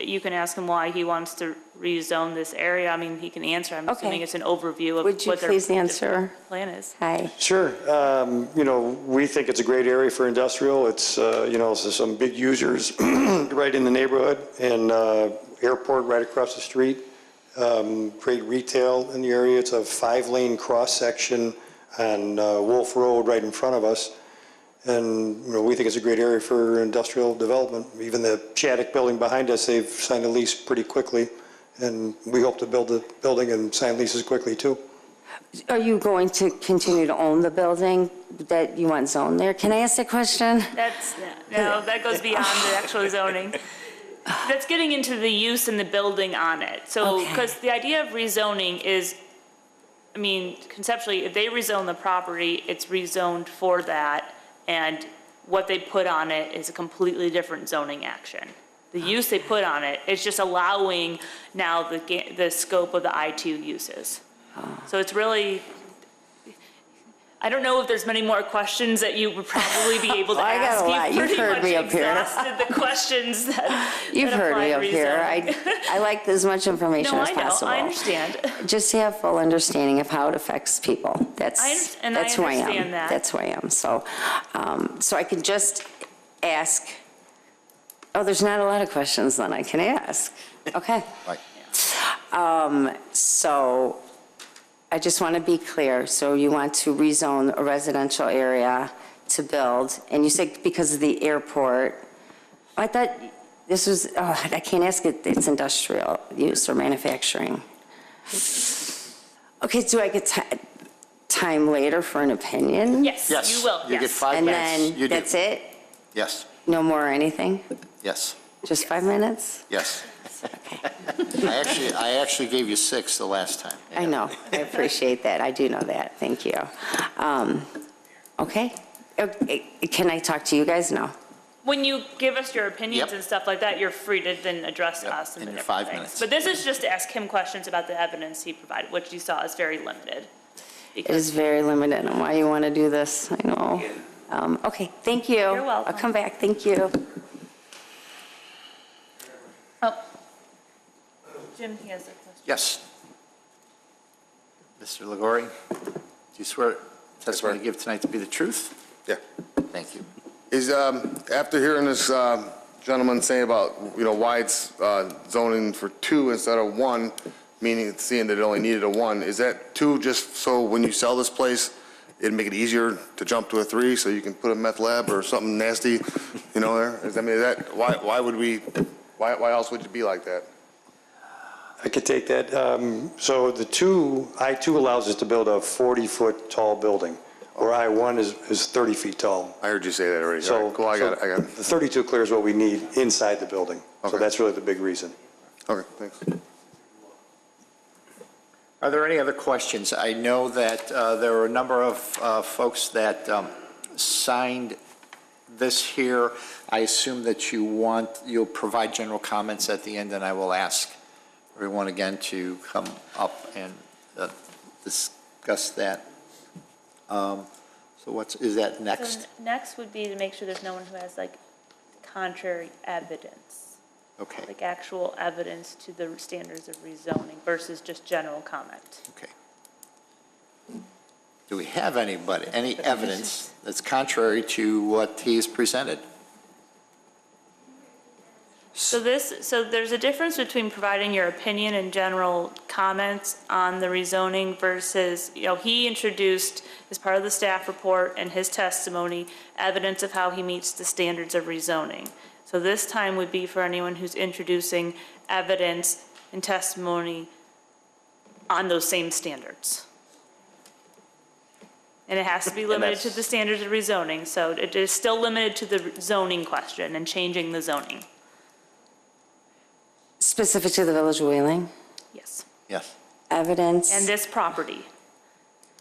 you can ask him why he wants to rezone this area. I mean, he can answer. I'm assuming it's an overview of Would you what their please answer? plan is. Hi. Sure. We think it's a great area for industrial. It's, so some big users right in the neighborhood, and airport right across the street. Great retail in the area. It's a 5-lane cross-section on Wolf Road right in front of us. And, we think it's a great area for industrial development. Even the Shattuck building behind us, they've signed a lease pretty quickly. And we hope to build the building and sign leases quickly, too. Are you going to continue to own the building that you want zoned there? Can I ask a question? That goes beyond the actual zoning. That's getting into the use and the building on it. So, Okay. because the idea of rezoning is, I mean, conceptually, if they rezone the property, it's rezoned for that, and what they put on it is a completely different zoning action. The use they put on it is just allowing now the scope of the I2 uses. So it's really, I don't know if there's many more questions that you would probably be able to I got ask. a lot. You've heard me up here. Exhausted the questions that You've that heard apply me to up here. rezoning. I like as much information No, as I know, possible. I understand. Just to have full understanding of how it affects people. That's who I am. understand that. That's who I am. So, so I can just ask, there's not a lot of questions then I can ask. Okay. Right. So I just want to be clear. So you want to rezone a residential area to build, and you said because of the airport. I thought this was, I can't ask it, it's industrial use or manufacturing. Okay, do I get time later for an opinion? Yes, you will, You get yes. 5 And minutes. then You do. that's it? Yes, No more or anything? yes. Just 5 minutes? Yes. I actually gave you 6 the last time. I know, I appreciate that, I do know that, thank you. Okay, can I talk to you guys now? When you give us your opinions Yep. and stuff like that, you're free to then address Yep, us and in your different 5 things. minutes. But this is just to ask him questions about the evidence he provided, which you saw is very limited. It is very limited on why you want to do this, I know. Okay, thank you. You're welcome. I'll come back, thank you. Oh. Jim, he has a question. Yes. Mr. Legori, do you swear testimony you give tonight to be the truth? Yeah. Thank you. Is, after hearing this gentleman say about, why it's zoning for 2 instead of 1, meaning seeing that it only needed a 1, is that 2 just so when you sell this place, it'd make it easier to jump to a 3 so you can put a meth lab or something nasty, there? Is that, why else would it be like that? I could take that. So the I-2 allows us to build a 40-foot tall building, where I-1 is 30 feet tall. I heard you say that already. So, All right, cool, I got it. The 32 clears what we need inside the building. So Okay. that's really the big reason. Okay, thanks. Are there any other questions? I know that there were a number of folks that signed this here. I assume that you'll provide general comments at the end, and I will ask everyone again to come up and discuss that. So is that next? So next would be to make sure there's no one who has like contrary evidence. Okay. Like actual evidence to the standards of rezoning versus just general comment. Okay. Do we have any evidence that's contrary to what he's presented? So there's a difference between providing your opinion and general comments on the rezoning versus, he introduced as part of the staff report and his testimony, evidence of how he meets the standards of rezoning. So this time would be for anyone who's introducing evidence and testimony on those same standards. And it has to be limited to the standards of rezoning, so it is still limited to the zoning question and changing the zoning. Specific to the Village of Wheeling? Yes. Yes. Evidence? And this property,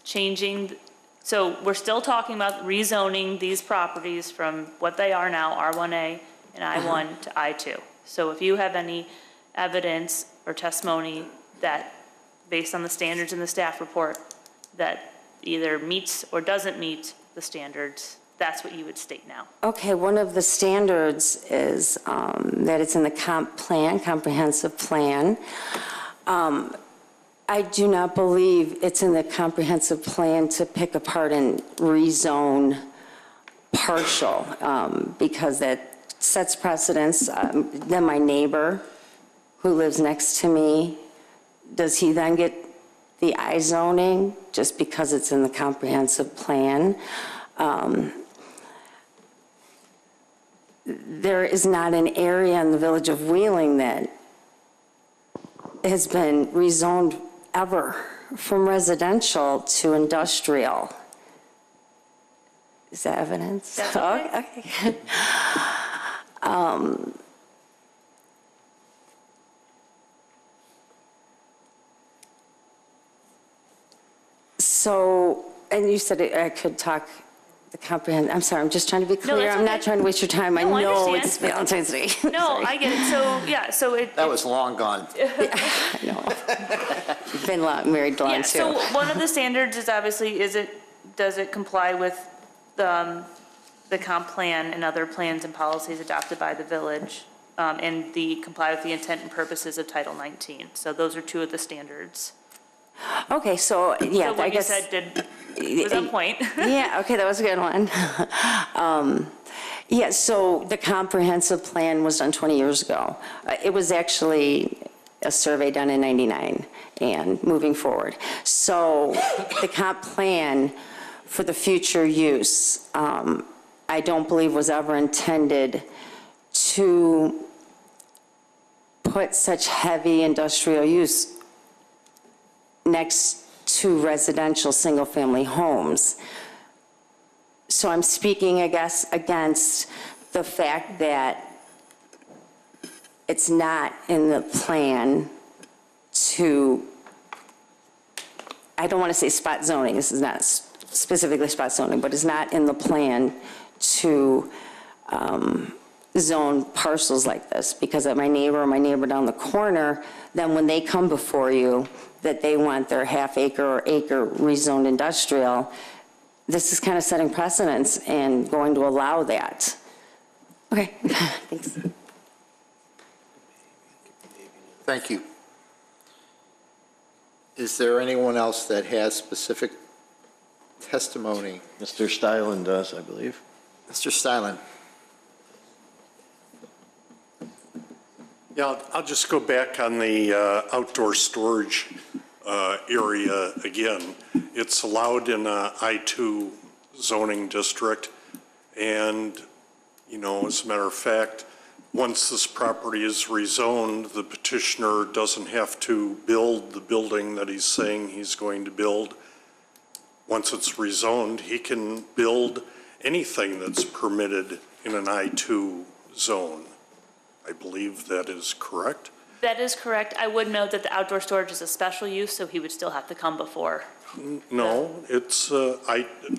so we're still talking about rezoning these properties from what they are now, R1A and I1 to I2. So if you have any evidence or testimony that, based on the standards in the staff report, that either meets or doesn't meet the standards, that's what you would state now. Okay, one of the standards is that it's in the comprehensive plan. I do not believe it's in the comprehensive plan to pick apart and rezone partial, because that sets precedence. Then my neighbor who lives next to me, does he then get the I zoning just because it's in the comprehensive plan? There is not an area in the Village of Wheeling that has been rezoned ever from residential to industrial. Is that evidence? That's okay. Okay. So, and you said I could talk the comprehensive, I'm sorry, I'm just trying to be clear. that's I'm not okay. trying to waste your time. I No, I know understand. it's Valentine's Day. No, Sorry. I get it. So, yeah, so it. That was long gone. I know. Been married long Yeah, too. so one of the standards is obviously, does it comply with the comp plan and other plans and policies adopted by the village, and comply with the intent and purposes of Title 19? So those are two of the standards. Okay, so, yeah, So I what you guess. said was on point. Yeah, okay, that was a good one. Yeah, so the comprehensive plan was done 20 years ago. It was actually a survey done in '99 and moving forward. So the comp plan for the future use, I don't believe was ever intended to put such heavy industrial use next to residential single-family homes. So I'm speaking, I guess, against the fact that it's not in the plan to, I don't want to say spot zoning, this is not specifically spot zoning, but it's not in the plan to zone parcels like this, because of my neighbor down the corner, then when they come before you, that they want their half acre or acre rezoned industrial, this is kind of setting precedents and going to allow that. Okay, thanks. Thank you. Is there anyone else that has specific testimony? Mr. Stylen does, I believe. Mr. Stylen. Yeah, I'll just go back on the outdoor storage area again. It's allowed in a I-2 zoning district, and, you know, as a matter of fact, once this property is rezoned, the petitioner doesn't have to build the building that he's saying he's going to build. Once it's rezoned, he can build anything that's permitted in an I-2 zone. I believe that is correct. That is correct. I would note that the outdoor storage is a special use, so he would still have to come before. No, it's,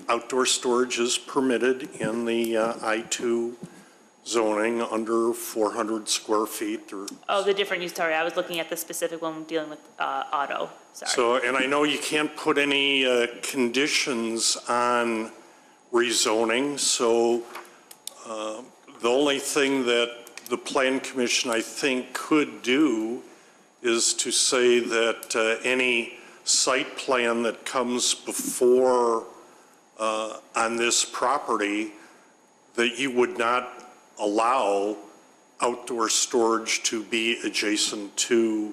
outdoor storage is permitted in the I-2 zoning under 400 square feet or. Oh, the different use, sorry, I was looking at the specific one dealing with auto, sorry. So, and I know you can't put any conditions on rezoning, so the only thing that the Plan Commission, I think, could do is to say that any site plan that comes before on this property, that you would not allow outdoor storage to be adjacent to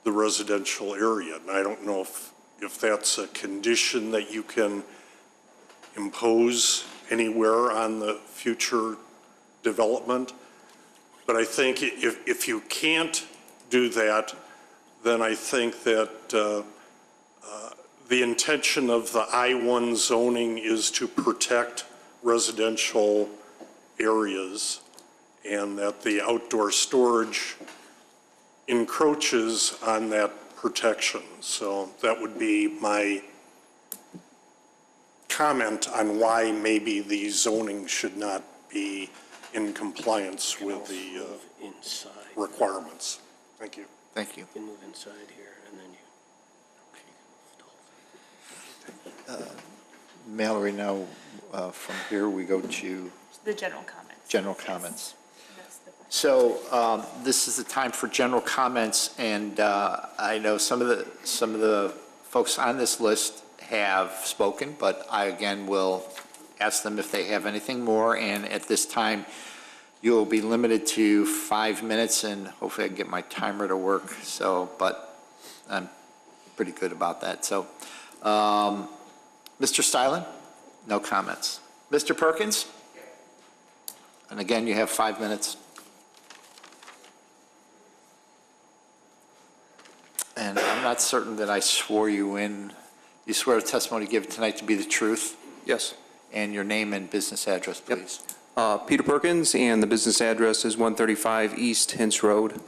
the residential area. And I don't know if that's a condition that you can impose anywhere on the future development. But I think if you can't do that, then I think that the intention of the I-1 zoning is to protect residential areas, and that the outdoor storage encroaches on that protection. So that would be my comment on why maybe the zoning should not be in compliance with the requirements. Thank you. Thank you. You can move inside here and then you. Mallory, now from here we go to The general comments. general comments. So this is the time for general comments, and I know some of the folks on this list have spoken, but I again will ask them if they have anything more, and at this time you'll be limited to 5 minutes, and hopefully I can get my timer to work. So, but I'm pretty good about that. So, Mr. Stylen, no comments. Mr. Perkins, and again you have 5 minutes. And I'm not certain that I swore you in. You swear the testimony given tonight to be the truth? Yes. And your name and business address, please. Peter Perkins, and the business address is 135 East Hints Road.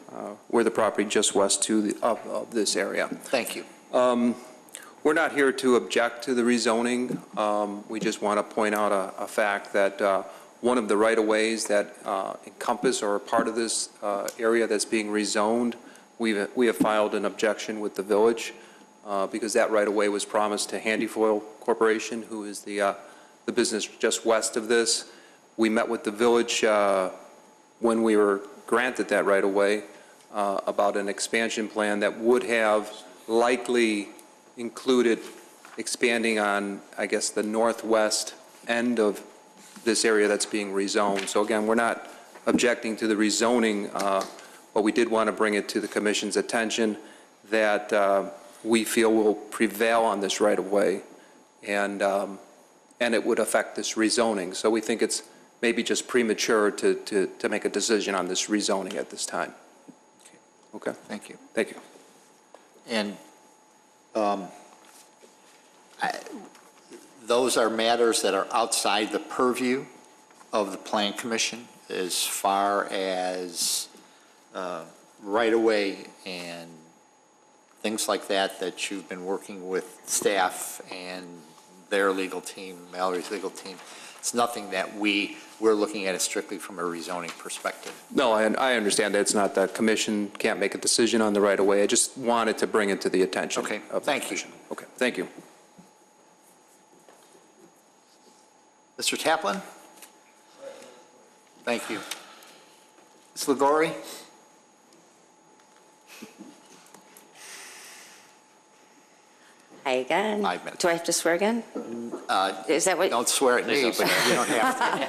We're the property just west of this area. Thank you. We're not here to object to the rezoning. We just want to point out a fact that one of the right-of-ways that encompass or are part of this area that's being rezoned, we have filed an objection with the village because that right-of-way was promised to Handyfoil Corporation, who is the business just west of this. We met with the village when we were granted that right-of-way about an expansion plan that would have likely included expanding on, I guess, the northwest end of this area that's being rezoned. So again, we're not objecting to the rezoning, but we did want to bring it to the commission's attention that we feel will prevail on this right-of-way, and it would affect this rezoning. So we think it's maybe just premature to make a decision on this rezoning at this time. Okay. Thank you. Thank you. And those are matters that are outside the purview of the Plan Commission as far as right-of-way and things like that, that you've been working with staff and their legal team, Mallory's legal team. It's nothing that we're looking at it strictly from a rezoning perspective. No, I understand that it's not that commission can't make a decision on the right-of-way. I just wanted to bring it to the attention. Okay, of the thank you. commission. Okay, thank you. Mr. Taplin? Thank you. Ms. Ligori? Hi again. 5 minutes. Do I have to swear again? Is that what? Don't swear at me, but you don't have to. You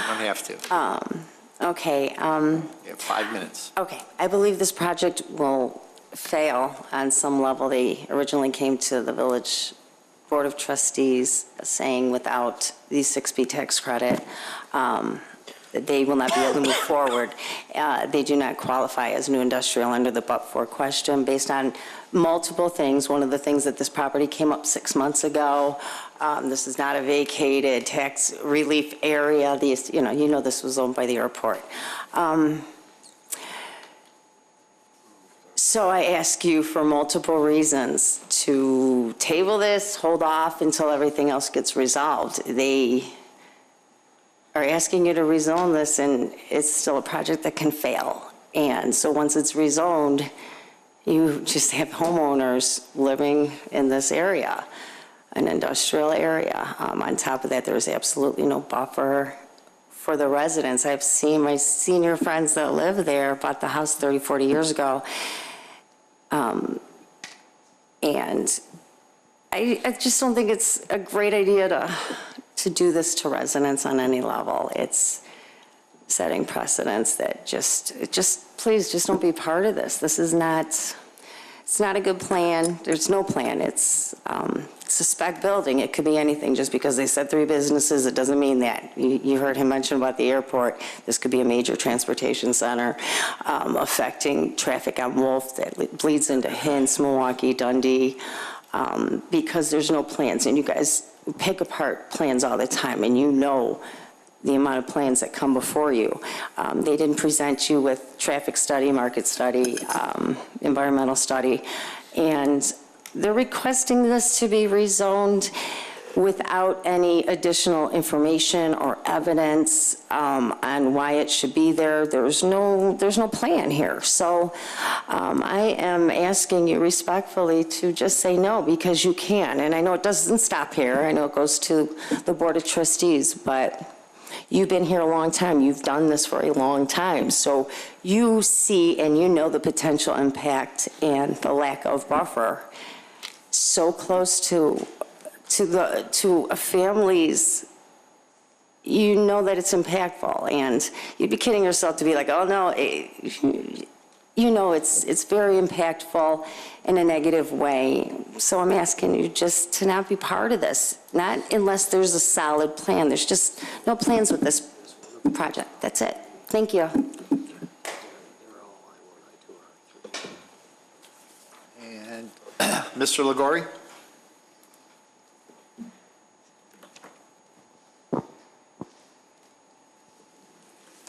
don't have to. Okay. You have 5 minutes. Okay, I believe this project will fail on some level. They originally came to the Village Board of Trustees saying without the 6B tax credit, that they will not be able to move forward. They do not qualify as new industrial under the but-for question based on multiple things. One of the things that this property came up 6 months ago. This is not a vacated tax relief area. These, you know this was owned by the airport. So I ask you for multiple reasons to table this, hold off until everything else gets resolved. They are asking you to rezone this, and it's still a project that can fail. And so once it's rezoned, you just have homeowners living in this area, an industrial area. On top of that, there's absolutely no buffer for the residents. I've seen my senior friends that live there, bought the house 30, 40 years ago. And I just don't think it's a great idea to do this to residents on any level. It's setting precedents that please just don't be part of this. This is not, it's not a good plan. There's no plan. It's a spec building. It could be anything. Just because they said 3 businesses, it doesn't mean that. You heard him mention about the airport. This could be a major transportation center affecting traffic on Wolf that bleeds into Hints, Milwaukee, Dundee, because there's no plans. And you guys pick apart plans all the time, and you know the amount of plans that come before you. They didn't present you with traffic study, market study, environmental study, and they're requesting this to be rezoned without any additional information or evidence on why it should be there. There's no plan here. So I am asking you respectfully to just say no, because you can. And I know it doesn't stop here. I know it goes to the Board of Trustees, but you've been here a long time. You've done this for a long time. So you see and you know the potential impact and the lack of buffer so close to a family's, you know that it's impactful, and you'd be kidding yourself to be like, oh no, you know it's very impactful in a negative way. So I'm asking you just to not be part of this, not unless there's a solid plan. There's just no plans with this project. That's it. Thank you. And Mr. Ligori?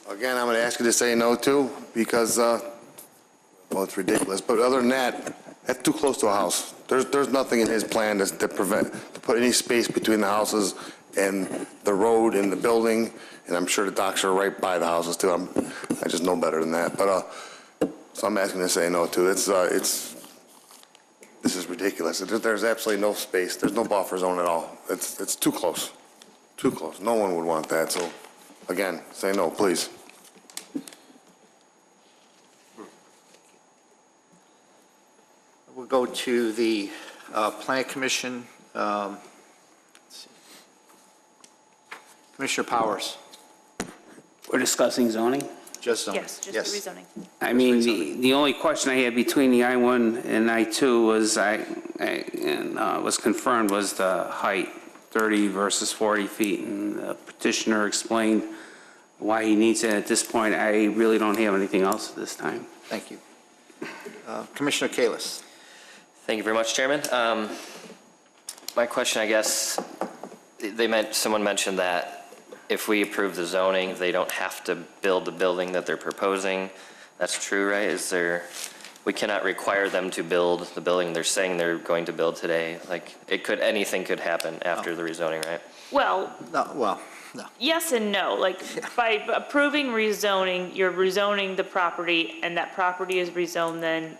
Again, I'm going to ask you to say no too, because, well, it's ridiculous. But other than that, that's too close to a house. There's nothing in his plan to put any space between the houses and the road and the building. And I'm sure the docks are right by the houses too. I just know better than that. But so I'm asking to say no too. This is ridiculous. There's absolutely no space. There's no buffer zone at all. It's too close. Too close. No one would want that. So again, say no, please. We'll go to the Planning Commission. Let's see. Commissioner Powers. We're discussing zoning? Just zoning. Yes, just the rezoning. I mean, the only question I had between the I-1 and I-2 was confirmed was the height, 30 versus 40 feet, and the petitioner explained why he needs it. At this point, I really don't have anything else at this time. Thank you. Commissioner Kalis. Thank you very much, Chairman. My question, I guess, someone mentioned that if we approve the zoning, they don't have to build the building that they're proposing. That's true, right? We cannot require them to build the building they're saying they're going to build today. Like, anything could happen after the rezoning, right? Well, No. yes and no. Like, by approving rezoning, you're rezoning the property, and that property is rezoned then,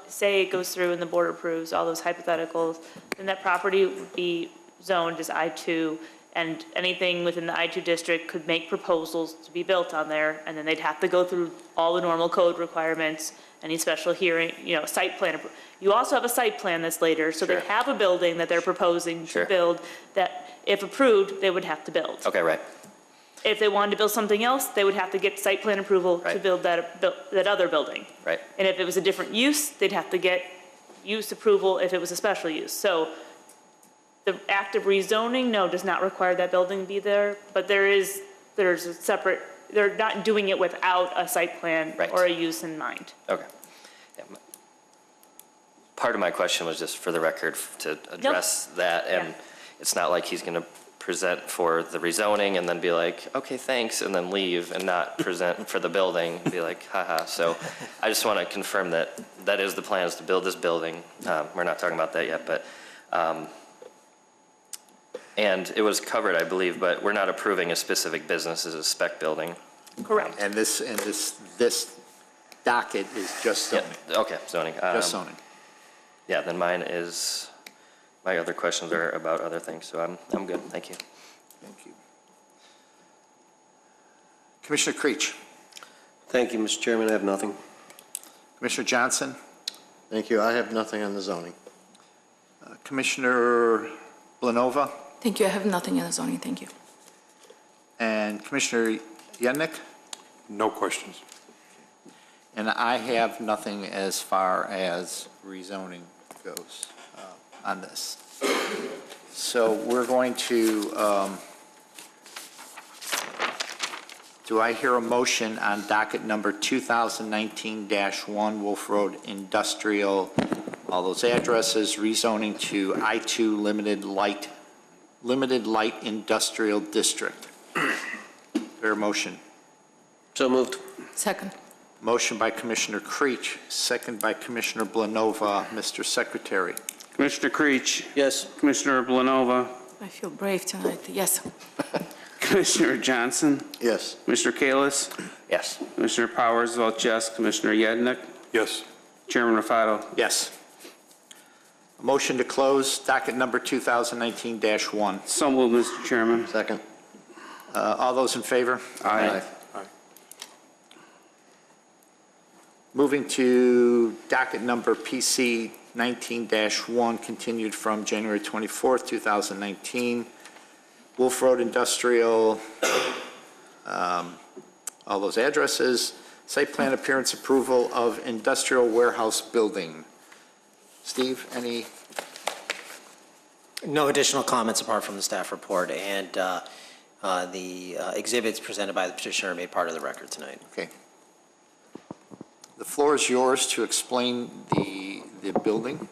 say it goes through and the board approves all those hypotheticals, then that property would be zoned as I-2, and anything within the I-2 district could make proposals to be built on there, and then they'd have to go through all the normal code requirements, any special hearing, site plan. You also have a site plan that's later, so they have a building that they're proposing to build that, if approved, they would have to build. Okay, right. If they wanted to build something else, they would have to get site plan approval to build that other building. Right. And if it was a different use, they'd have to get use approval if it was a special use. So the act of rezoning, no, does not require that building to be there, but there's a separate, they're not doing it without a site plan or a use in mind. Okay. Yeah. Part of my question was just for the record to address that, and it's not like he's going to present for the rezoning and then be like, okay, thanks, and then leave and not present for the building and be like, haha. So I just want to confirm that that is the plan, is to build this building. We're not talking about that yet, but, and it was covered, I believe, but we're not approving a specific business as a spec building. Correct. And this docket is just zoning. Yeah, okay, zoning. Just zoning. Yeah, then my other questions are about other things, so I'm good, thank you. Thank you. Commissioner Creech. Thank you, Mr. Chairman. I have nothing. Commissioner Johnson. Thank you. I have nothing on the zoning. Commissioner Blanova. Thank you. I have nothing in the zoning. Thank you. And Commissioner Yednick. No questions. And I have nothing as far as rezoning goes on this. So we're going to, do I hear a motion on docket number 2019-1 Wolf Road Industrial, all those addresses, rezoning to I-2 Limited Light Industrial District? Fair motion. So moved. Second. Motion by Commissioner Creech, second by Commissioner Blanova. Mr. Secretary. Commissioner Creech. Yes. Commissioner Blanova. I feel brave tonight. Yes. Commissioner Johnson. Yes. Commissioner Kalis. Yes. Commissioner Powers votes yes. Commissioner Yednick. Yes. Chairman Rafato. Yes. A motion to close docket number 2019-1. So moved, Mr. Chairman. Second. All those in favor? Aye. Moving to docket number PC 19-1, continued from January 24th, 2019. Wolf Road Industrial, all those addresses. Site plan appearance approval of industrial warehouse building. Steve, any? No additional comments apart from the staff report, and the exhibits presented by the petitioner are made part of the record tonight. Okay. The floor is yours to explain the building.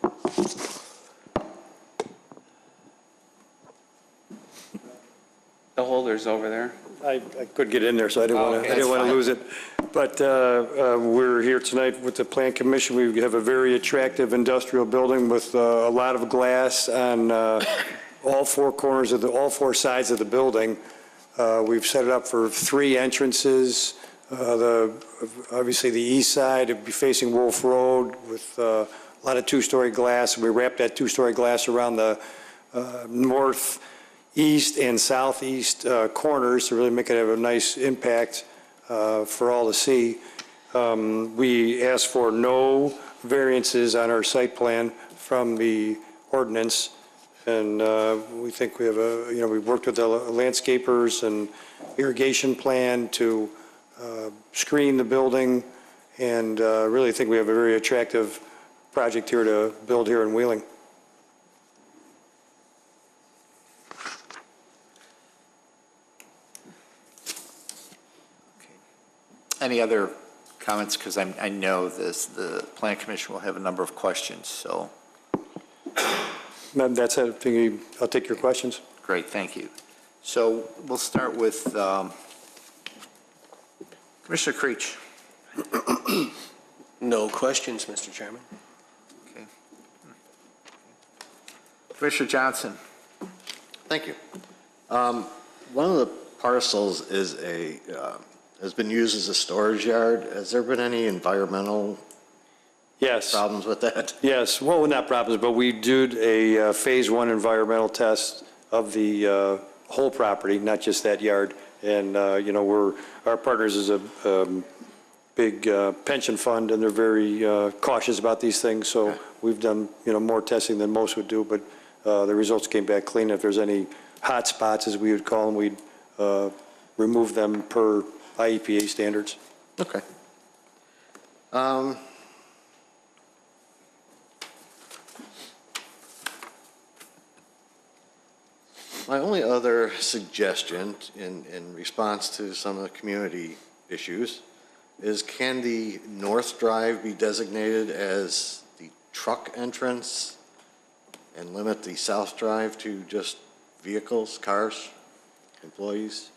The holder's over there. I couldn't get in there, so I didn't want okay, to that's lose it. But we're here tonight with the Plan Commission. We have a very attractive industrial building with a lot of glass on all four corners of all four sides of the building. We've set it up for 3 entrances. Obviously, the east side would be facing Wolf Road with a lot of 2-story glass. We wrap that 2-story glass around the northeast and southeast corners to really make it have a nice impact for all to see. We asked for no variances on our site plan from the ordinance, and we think we have we've worked with the landscapers and irrigation plan to screen the building, and really think we have a very attractive project here to build here in Wheeling. Any other comments? Because I know the Plan Commission will have a number of questions, so. That's it. I'll take your questions. Great, thank you. So we'll start with Commissioner Creech. No questions, Mr. Chairman. Okay. Commissioner Johnson. Thank you. One of the parcels is has been used as a storage yard. Has there been any environmental problems with that? Yes, well, not problems, but we did a Phase 1 environmental test of the whole property, not just that yard. And, our partners is a big pension fund, and they're very cautious about these things. So we've done, more testing than most would do, but the results came back clean. If there's any hot spots, as we would call them, we'd remove them per IEPA standards. Okay. My only other suggestion in response to some of the community issues is, can the North Drive be designated as the truck entrance and limit the South Drive to just vehicles, cars, employees?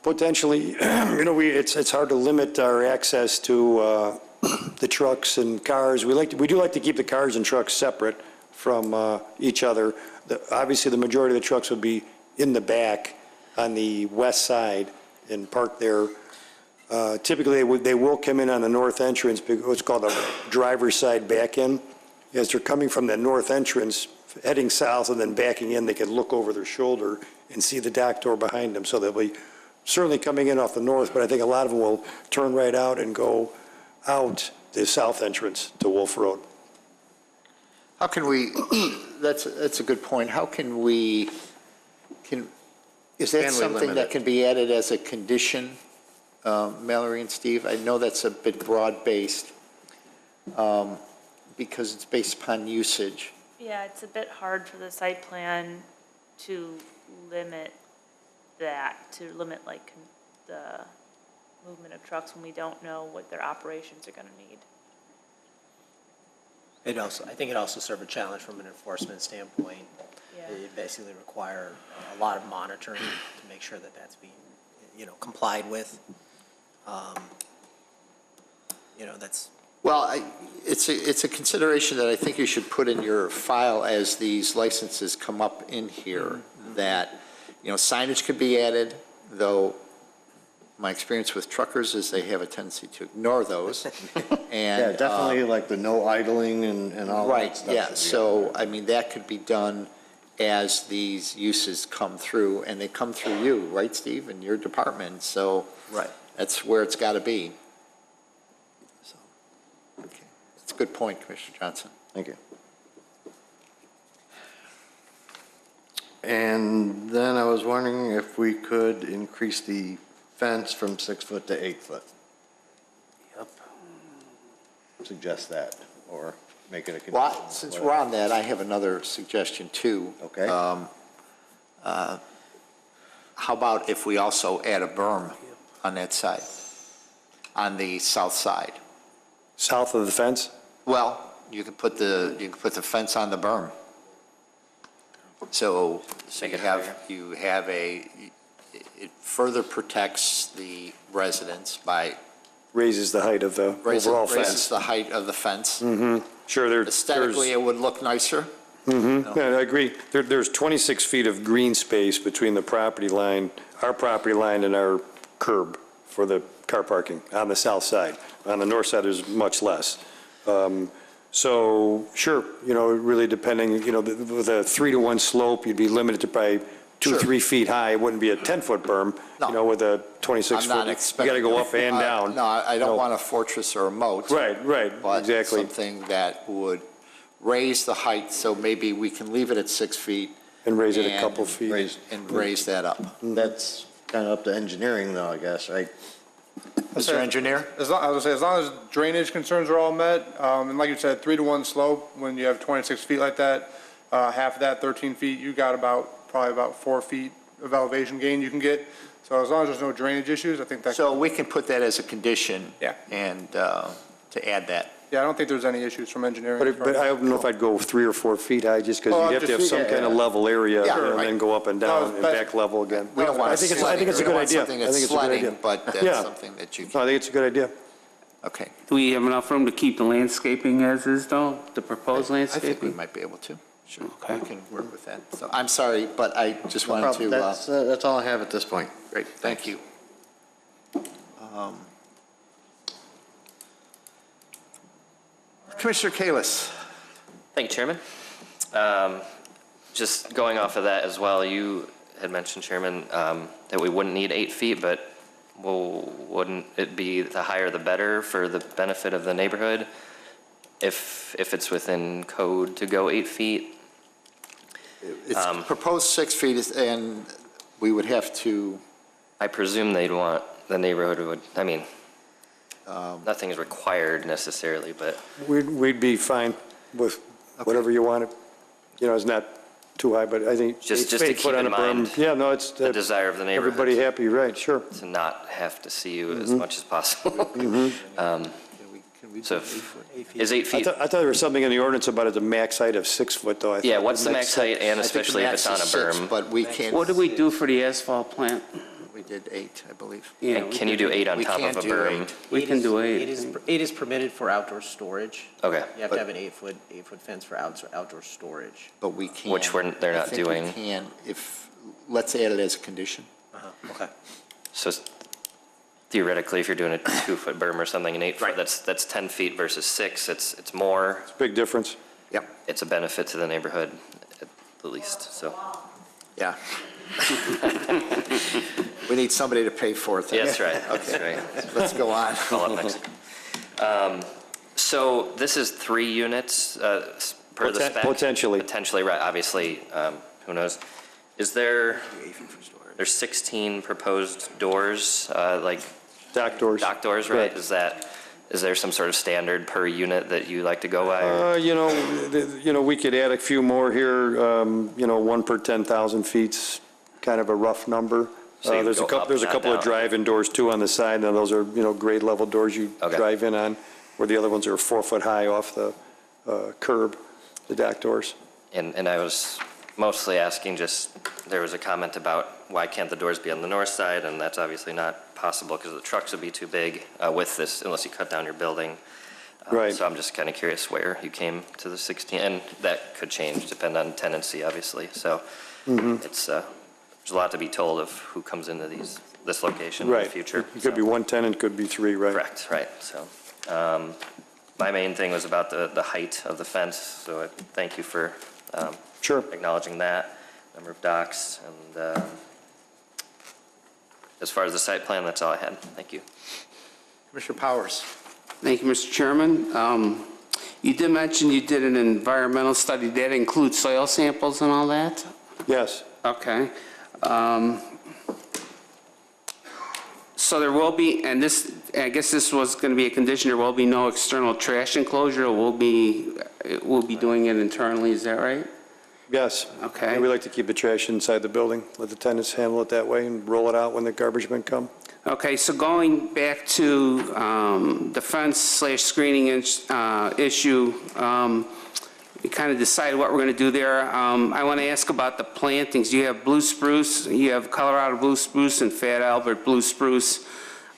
Potentially, it's hard to limit our access to the trucks and cars. We do like to keep the cars and trucks separate from each other. Obviously, the majority of the trucks would be in the back on the west side and parked there. Typically, they will come in on the north entrance, what's called a driver's side back in. As they're coming from that north entrance, heading south and then backing in, they can look over their shoulder and see the dock door behind them. So they'll be certainly coming in off the north, but I think a lot of them will turn right out and go out the south entrance to Wolf Road. How can we, that's a good point. How can we, is that something that can be added as a condition, Mallory and Steve? I know that's a bit broad-based because it's based upon usage. Yeah, it's a bit hard for the site plan to limit that, to limit like the movement of trucks when we don't know what their operations are going to need. I think it also serves a challenge from an enforcement standpoint. Yeah. It basically require a lot of monitoring to make sure that that's being, complied with. That's. Well, it's a consideration that I think you should put in your file as these licenses come up in here, that, signage could be added, though my experience with truckers is they have a tendency to ignore those. And Yeah, definitely like the no idling and all that stuff. Right, yeah, so, that could be done as these uses come through, and they come through you, right, Steve, in your department, so. Right. That's where it's got to be. So, okay, that's a good point, Commissioner Johnson. Thank you. And then I was wondering if we could increase the fence from 6 foot to 8 foot. Yep. Suggest that, or make it a condition. Well, since we're on that, I have another suggestion too. Okay. How about if we also add a berm on that side, on the south side? South of the fence? Well, you could put the fence on the berm. So you have it further protects the residents by. Raises the height of the overall fence. Raises the height of the fence. Mm-hmm. Sure. Aesthetically, it would look nicer. Mm-hmm. Yeah, I agree. There's 26 feet of green space between the property line, our property line, and our curb for the car parking on the south side. On the north side, there's much less. So, sure, really depending, with a 3-to-1 slope, you'd be limited to probably 2 or 3 feet high. It wouldn't be a 10-foot berm, with a 26 foot. I'm not expecting. You got to go up and down. No, I don't want a fortress or a moat. Right, but exactly. Something that would raise the height, so maybe we can leave it at 6 feet. And raise it a couple feet. Raise that up. That's kind of up to engineering though, I guess, right? Mr. Engineer? As long as drainage concerns are all met, and like you said, 3-to-1 slope, when you have 26 feet like that, half of that, 13 feet, you got probably about 4 feet of elevation gain you can get. So as long as there's no drainage issues, I think that. So we can put that as a condition. Yeah. And to add that. Yeah, I don't think there's any issues from engineering. But I don't know if I'd go 3 or 4 feet high, just because Oh, you'd have to have just- some kind of level area, Yeah, and right. then go up and down and back level again. We don't want I think it's a good idea. something I that's think it's a good idea. sledding, but Yeah. that's something that you, No, I think it's a good idea. okay. Do we have enough room to keep the landscaping as is, though, the proposed I think we landscaping? might be able to. Sure, Okay. we can work with that. So I'm sorry, but I just No wanted problem. to, That's all I have at this point. great, thank you. Commissioner Kalis. Thank you, Chairman. Just going off of that as well, you had mentioned, Chairman, that we wouldn't need 8 feet, but wouldn't it be the higher the better for the benefit of the neighborhood if it's within code to go 8 feet? It's proposed 6 feet, and we would have to, I presume they'd want, the neighborhood would, I mean, nothing is required necessarily, but We'd be fine with whatever you wanted. You know, it's not too high, but I think Just 8 to feet keep on in a berm. mind Yeah, no, it's. the desire of the neighborhood. Everybody happy, right, sure. To not have to see you as much as possible. So is 8 I feet? thought there was something in the ordinance about it, the max height of 6 foot, though. I Yeah, thought. what's the max height, and I think the especially if max it's on a is 6, berm? but we can't. What do we do for the asphalt plant? We did 8, I believe. Yeah, And can you do 8 on We top can't of a do berm? 8. We can do 8. 8 is permitted for outdoor storage. Okay. You have to have an 8-foot fence for outdoor storage. But we can. Which they're not doing. I think we can if, let's add it as a condition. Okay. So theoretically, if you're doing a 2-foot berm or something, an 8-foot, that's 10 feet versus 6, it's more. It's a big difference. Yep. It's a benefit to the neighborhood at the least, so. Yeah. We need somebody to pay for it. Yeah, that's right, Okay, that's right. let's go on. Call up Mexico. So this is 3 units per the spec? Potentially. Potentially, right, obviously, who knows? Is there's 16 proposed doors, like Dock doors. dock doors, right? Correct. Is there some sort of standard per unit that you like to go by? or- We could add a few more here, 1 per 10,000 feet's kind of a rough number. So you There's a go couple, up, there's a not couple of down. drive-in doors too on the side, and those are, grade level doors you Okay. drive in on, where the other ones are 4 foot high off the curb, the dock doors. And I was mostly asking there was a comment about why can't the doors be on the north side, and that's obviously not possible because the trucks would be too big with this, unless you cut down your building. Right. So I'm just kind of curious where you came to the 16, and that could change, depend on tenancy, obviously. So it's, there's a lot to be told of who comes into this location in the Right. future. It could be 1 tenant, could be 3, right? Correct, right. So my main thing was about the height of the fence, so I thank you for Sure. acknowledging that, number of docks, and as far as the site plan, that's all I had. Thank you. Commissioner Powers. Thank you, Mr. Chairman. You did mention you did an environmental study. Did that include soil samples and all that? Yes. Okay. So there will be, and this, I guess this was going to be a condition, there will be no external trash enclosure. We'll be doing it internally, is that right? Yes. Okay. We like to keep the trash inside the building, let the tenants handle it that way and roll it out when the garbage men come. Okay, so going back to the fence/screening issue, we kind of decided what we're going to do there. I want to ask about the plantings. You have blue spruce, you have Colorado blue spruce and Fat Albert blue spruce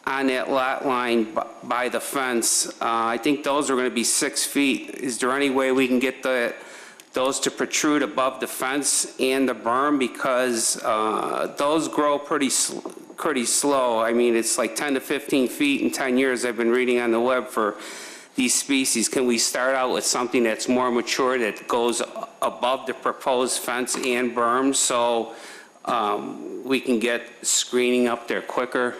on that lot line by the fence. I think those are going to be 6 feet. Is there any way we can get those to protrude above the fence and the berm, because those grow pretty slow. I mean, it's like 10 to 15 feet in 10 years I've been reading on the web for these species. Can we start out with something that's more mature that goes above the proposed fence and berm, so we can get screening up there quicker?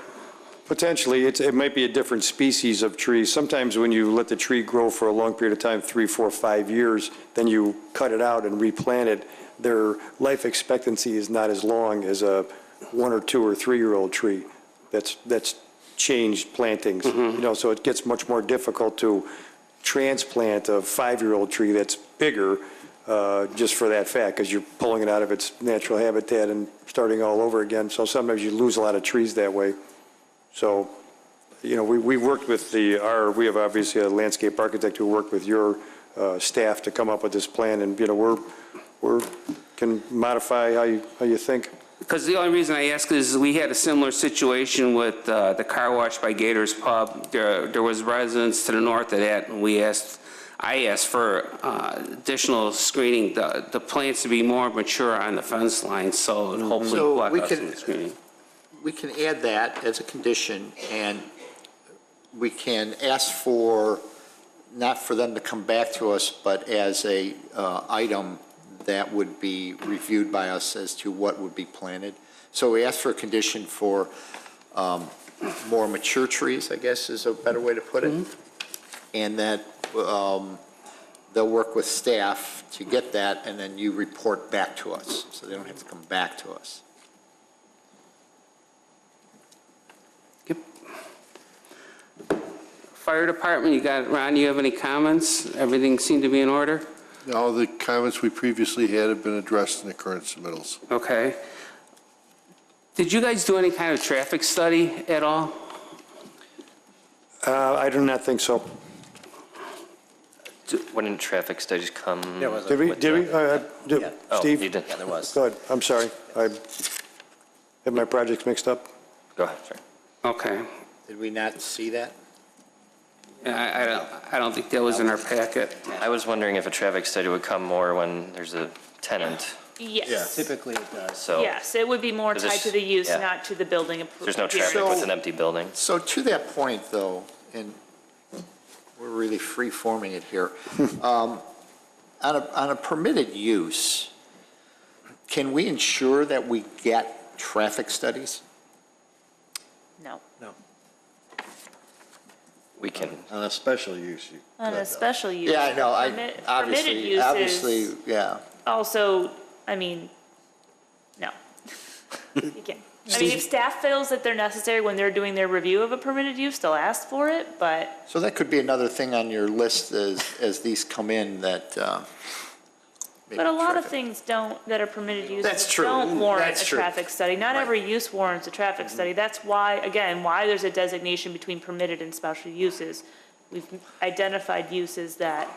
Potentially, it might be a different species of tree. Sometimes when you let the tree grow for a long period of time, 3, 4, 5 years, then you cut it out and replant it, their life expectancy is not as long as a 1 or 2 or 3-year-old tree that's changed plantings. So it gets much more difficult to transplant a 5-year-old tree that's bigger just for that fact, because you're pulling it out of its natural habitat and starting all over again. So sometimes you lose a lot of trees that way. So we worked with we have obviously a landscape architect who worked with your staff to come up with this plan, and, we're can modify how you think. Because the only reason I ask is we had a similar situation with the car wash by Gators Pub. There was residents to the north of that, and I asked for additional screening, the plants to be more mature on the fence line, so hopefully block out some of the screening. We can add that as a condition, and we can ask for, not for them to come back to us, but as a item that would be reviewed by us as to what would be planted. So we ask for a condition for more mature trees, I guess is a better way to put it. And that they'll work with staff to get that, and then you report back to us, so they don't have to come back to us. Fire Department, Ron, you have any comments? Everything seemed to be in order? All the comments we previously had have been addressed in the current submittals. Okay. Did you guys do any kind of traffic study at all? I do not think so. When did traffic studies come? Did we? Steve? You did. Yeah, there was. Go ahead. I'm sorry. I have my projects mixed up. Go ahead, sorry. Okay. Did we not see that? I don't think that was in our packet. I was wondering if a traffic study would come more when there's a tenant. Yes. Typically it does. So Yes, it would be more tied to the use, yeah. not to the building approval. there's no traffic with an empty building. So to that point, though, and we're really free-forming it here, on a permitted use, can we ensure that we get traffic studies? No. We can. On a special use, you On a special use. Yeah, I know, Permitted use is obviously, yeah. also, I mean, no. You can't. I mean, if staff feels that they're necessary when they're doing their review of a permitted use, they'll ask for it, but. So that could be another thing on your list as these come in that. But a lot of things that are permitted uses. That's true. Don't warrant That's a true. traffic study. Not every use warrants a traffic study. That's why, again, why there's a designation between permitted and special uses. We've identified uses that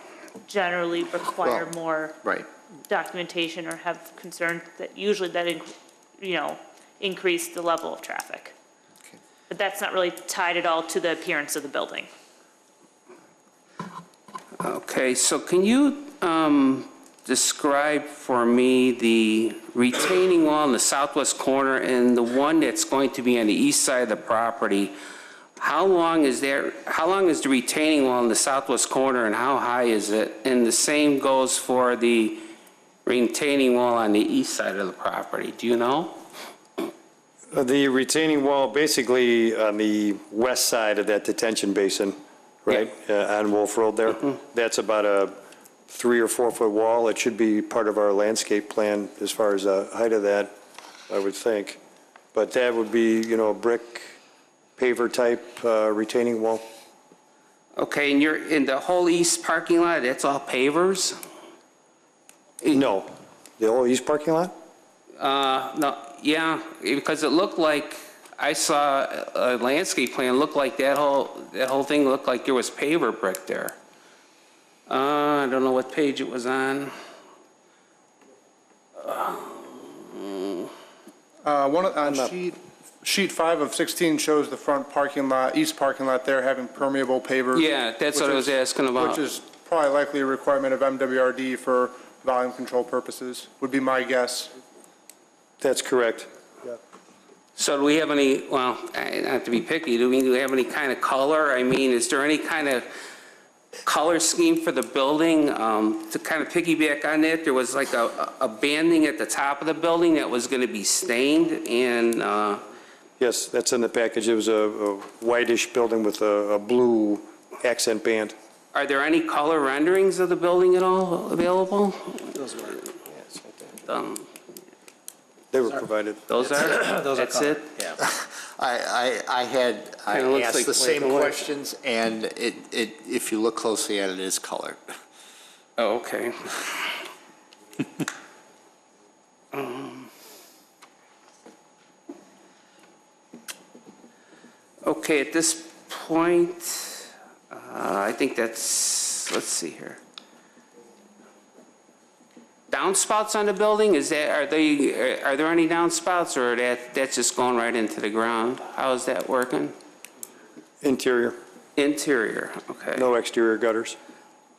generally require more documentation or have concerns that usually increase the level of traffic. Okay. But that's not really tied at all to the appearance of the building. Okay, so can you describe for me the retaining wall in the southwest corner and the one that's going to be on the east side of the property? How long is the retaining wall in the southwest corner and how high is it? And the same goes for the retaining wall on the east side of the property. Do you know? The retaining wall basically on the west side of that detention basin, right, on Wolf Road there. That's about a 3 or 4 foot wall. It should be part of our landscape plan as far as the height of that, I would think. But that would be, a brick paver type retaining wall. Okay, and you're in the whole east parking lot, that's all pavers? No, the whole east parking lot? No, yeah, because it looked like, I saw a landscape plan, looked like that whole thing looked like there was paver brick there. I don't know what page it was on. Sheet 5 of 16 shows the front parking lot, east parking lot there having permeable pavers. Yeah, that's what I was asking about. Which is probably likely a requirement of MWRD for volume control purposes, would be my guess. That's correct. So do we have any, well, not to be picky, do we have any kind of color? I mean, is there any kind of color scheme for the building? To kind of piggyback on that, there was like a banding at the top of the building that was going to be stained and... Yes, that's in the package. It was a whitish building with a blue accent band. Are there any color renderings of the building at all available? Those were, yes, right there. They were provided. Those are? Those That's are colored. it? Yeah. I looks asked like the same white. questions, and if you look closely at it, it is colored. Oh, okay. Okay, at this point, I think that's, let's see here. Downspouts on the building, are there any downspouts, or that's just going right into the ground? How is that working? Interior, Interior, okay. no exterior gutters.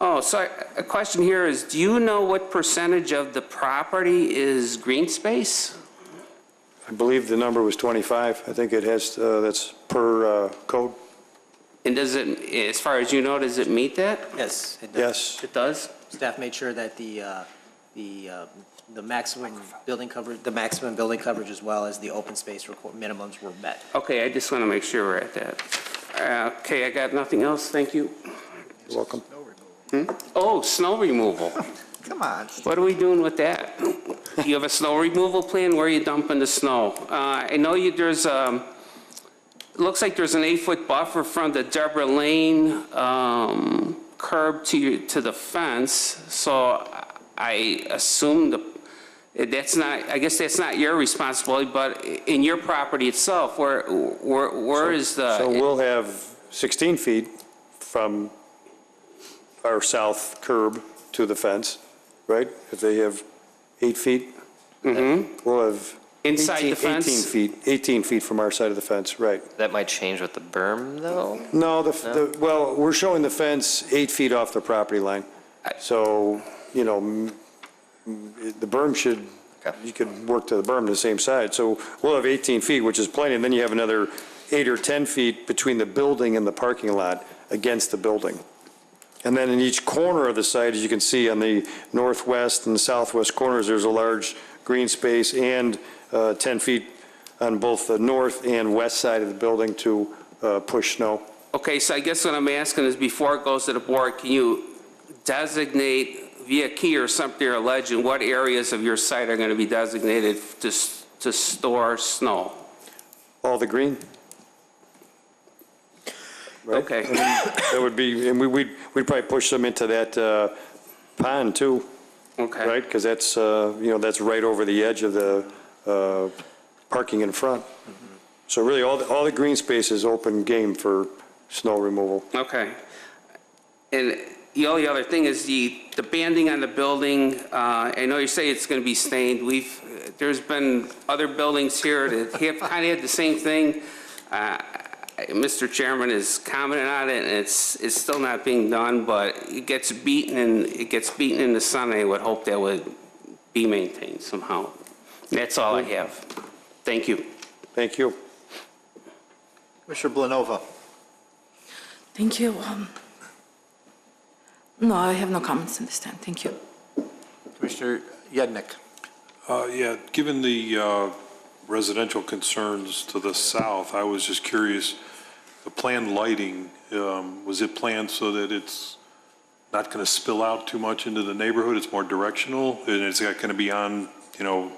Oh, so a question here is, do you know what percentage of the property is green space? I believe the number was 25. I think it has, that's per code. And does it, as far as you know, does it meet that? Yes, it does. Yes. It does? Staff made sure that the maximum building coverage as well as the open space minimums were met. Okay, I just want to make sure we're at that. Okay, I got nothing else, thank you. You're welcome. Oh, snow removal. Come on. What are we doing with that? Do you have a snow removal plan? Where are you dumping the snow? I know there's looks like there's an 8-foot buffer from the Deborah Lane curb to the fence, so I assume that's not, I guess that's not your responsibility, but in your property itself, where is the? So we'll have 16 feet from our south curb to the fence, right? If they have 8 feet, we'll have Inside the fence? 18 feet from our side of the fence, right. That might change with the berm, though? No, well, we're showing the fence 8 feet off the property line. So, you know, the berm should, you could work to the berm to the same side. So we'll have 18 feet, which is plenty, and then you have another 8 or 10 feet between the building and the parking lot against the building. And then in each corner of the site, as you can see on the northwest and southwest corners, there's a large green space and 10 feet on both the north and west side of the building to push snow. Okay, so I guess what I'm asking is, before it goes to the board, can you designate via key or something or legend what areas of your site are going to be designated to store snow? All the green. Right? Okay. And that would be, and we'd probably push them into that pond too. Okay. Right, because that's, you know, that's right over the edge of the parking in front. So really, all the green space is open game for snow removal. Okay. And the only other thing is the banding on the building. I know you say it's going to be stained. There's been other buildings here that have kind of had the same thing. Mr. Chairman is commenting on it, and it's still not being done, but it gets beaten in the sun. I would hope that would be maintained somehow. That's all I have. Thank you. Thank you. Mr. Blanova. Thank you. No, I have no comments on this time. Thank you. Commissioner Yednick. Yeah, given the residential concerns to the south, I was just curious, the planned lighting, was it planned so that it's not going to spill out too much into the neighborhood? It's more directional, and it's going to be on, you know,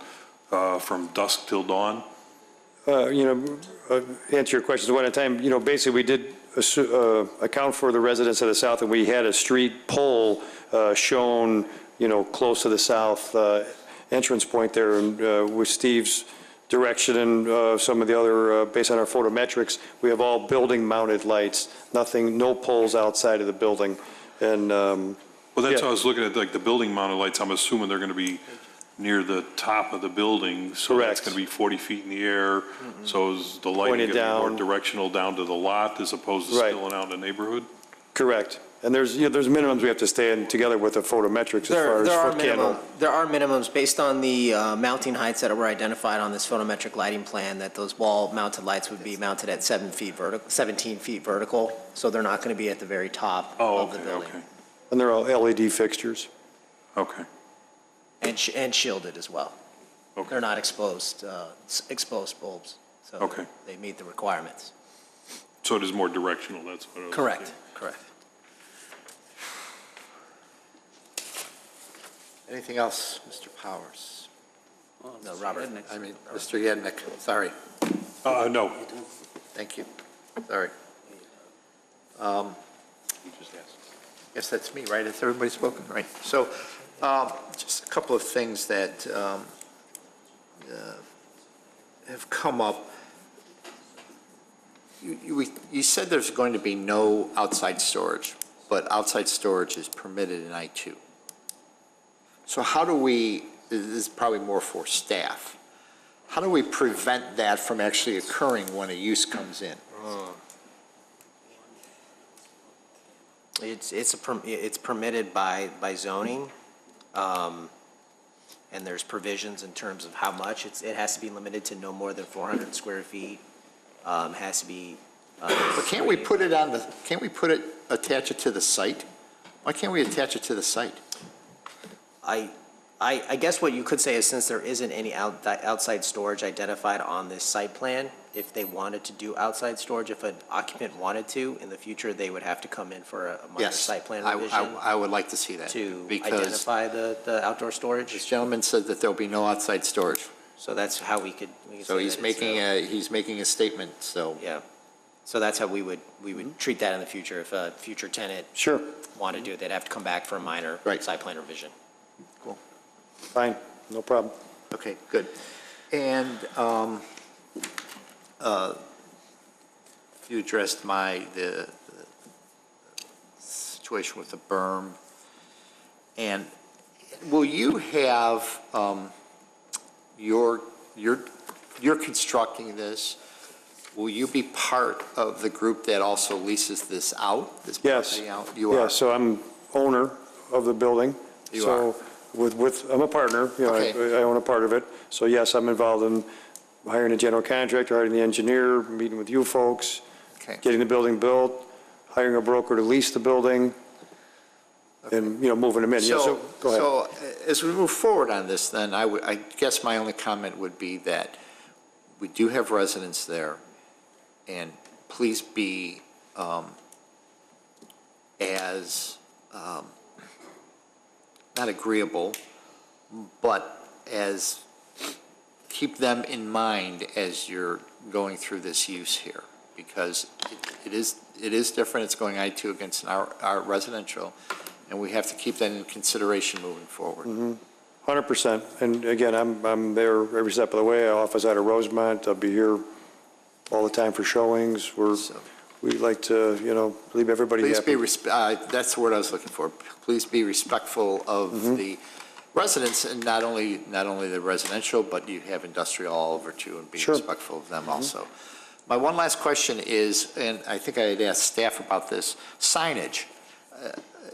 from dusk till dawn? You know, answer your questions one at a time. You know, basically, we did account for the residents of the south, and we had a street pole shown, you know, close to the south entrance point there, and with Steve's direction and some of the other, based on our photometrics, we have all building-mounted lights, no poles outside of the building. And well, that's how I was looking at, like the building-mounted lights. I'm assuming they're going to be near the top of the building, so that's going to be 40 feet in the air. So is the lighting going to be more directional down to the lot as opposed to spilling out in the neighborhood? Correct. And there's, you know, there's minimums we have to stay in together with the photometrics as far as foot candle. There are minimums based on the mounting heights that were identified on this photometric lighting plan, that those wall-mounted lights would be mounted at 17 feet vertical, so they're not going to be at the very top of the building. Okay. And they're all LED fixtures. Okay. And shielded as well. Okay. They're not exposed bulbs, so they meet the requirements. So it is more directional, that's what I was Correct, thinking. correct. Anything else, Mr. Powers? No, Robert. I mean, Mr. Yednick, sorry. No. Thank you. Sorry. Yes, that's me, right? Has everybody spoken? Right. So just a couple of things that have come up. you said there's going to be no outside storage, but outside storage is permitted in I-2. So how do we, this is probably more for staff, how do we prevent that from actually occurring when a use comes in? It's permitted by zoning, and there's provisions in terms of how much. It has to be limited to no more than 400 square feet. Has to be. But can't we put it on the, attach it to the site? Why can't we attach it to the site? I guess what you could say is, since there isn't any outside storage identified on this site plan, if they wanted to do outside storage, if an occupant wanted to, in the future, they would have to come in for a minor Yes, site plan revision. I would like to see that. To because identify the outdoor storage. This gentleman said that there'll be no outside storage. So that's how we could So say he's that it's making a statement, so. Yeah. So that's how we would treat that in the future. If a future tenant Sure, wanted to do it, they'd have to come back for a minor site plan revision. fine, no problem. Okay, good. And you addressed the situation with the berm. And will you have, you're constructing this, will you be part of the group that also leases this out, this Yes. property out? You are? Yeah, so I'm owner of the building. You So I'm a partner, you know, Okay. I own a part of it. So yes, I'm involved in hiring a general contractor, hiring the engineer, meeting with you folks, Okay. getting the building built, hiring a broker to lease the building, and, moving them in. Yeah, so, go ahead. So as we move forward on this, then I guess my only comment would be that we do have residents there, and please be as, not agreeable, but as, keep them in mind as you're going through this use here, because it is different. It's going I-2 against our residential, and we have to keep that in consideration moving forward. 100%. And again, I'm there every step of the way. Our office out of Rosemont. I'll be here all the time for showings. We like to, leave everybody Please happy. that's the word I was looking for. Please be respectful of the residents, and not only the residential, but you have industrial all over too, and be respectful of them also. My one last question is, and I think I had asked staff about this, signage.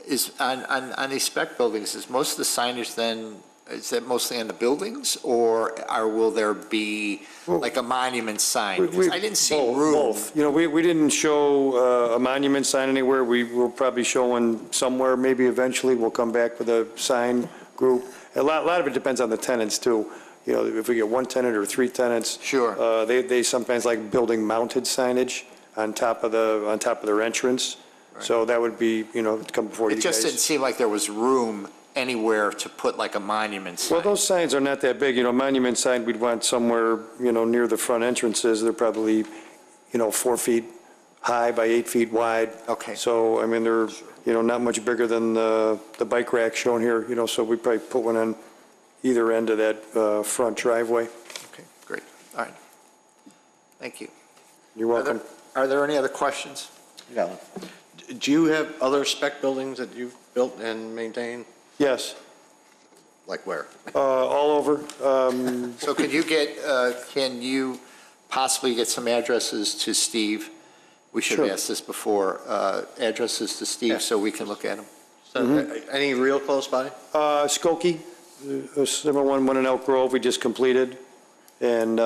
Is on these spec buildings, is most of the signage then, is that mostly on the buildings, or will there be like a monument sign? Because I didn't see room. Both. We didn't show a monument sign anywhere. We will probably show one somewhere. Maybe eventually we'll come back with a sign group. A lot of it depends on the tenants too. If we get one tenant or three tenants. Sure. They sometimes like building mounted signage on top of their entrance. Right. So that would be, come before you It guys. just didn't seem like there was room anywhere to put like a monument sign. Well, those signs are not that big. Monument sign, we'd want somewhere, near the front entrances. They're probably, 4 feet high by 8 feet wide. Okay. So, they're, not much bigger than the bike rack shown here, so we'd probably put one on either end of that front driveway. Okay, great. All right. Thank you. You're welcome. Are there any other questions? Yeah. Do you have other spec buildings that you've built and maintained? Yes. Like where? All over. So can you possibly get some addresses to Steve? We should have asked this before, addresses to Steve so we can look at them. So, any real close by? Skokie, a similar one in Elk Grove we just completed, and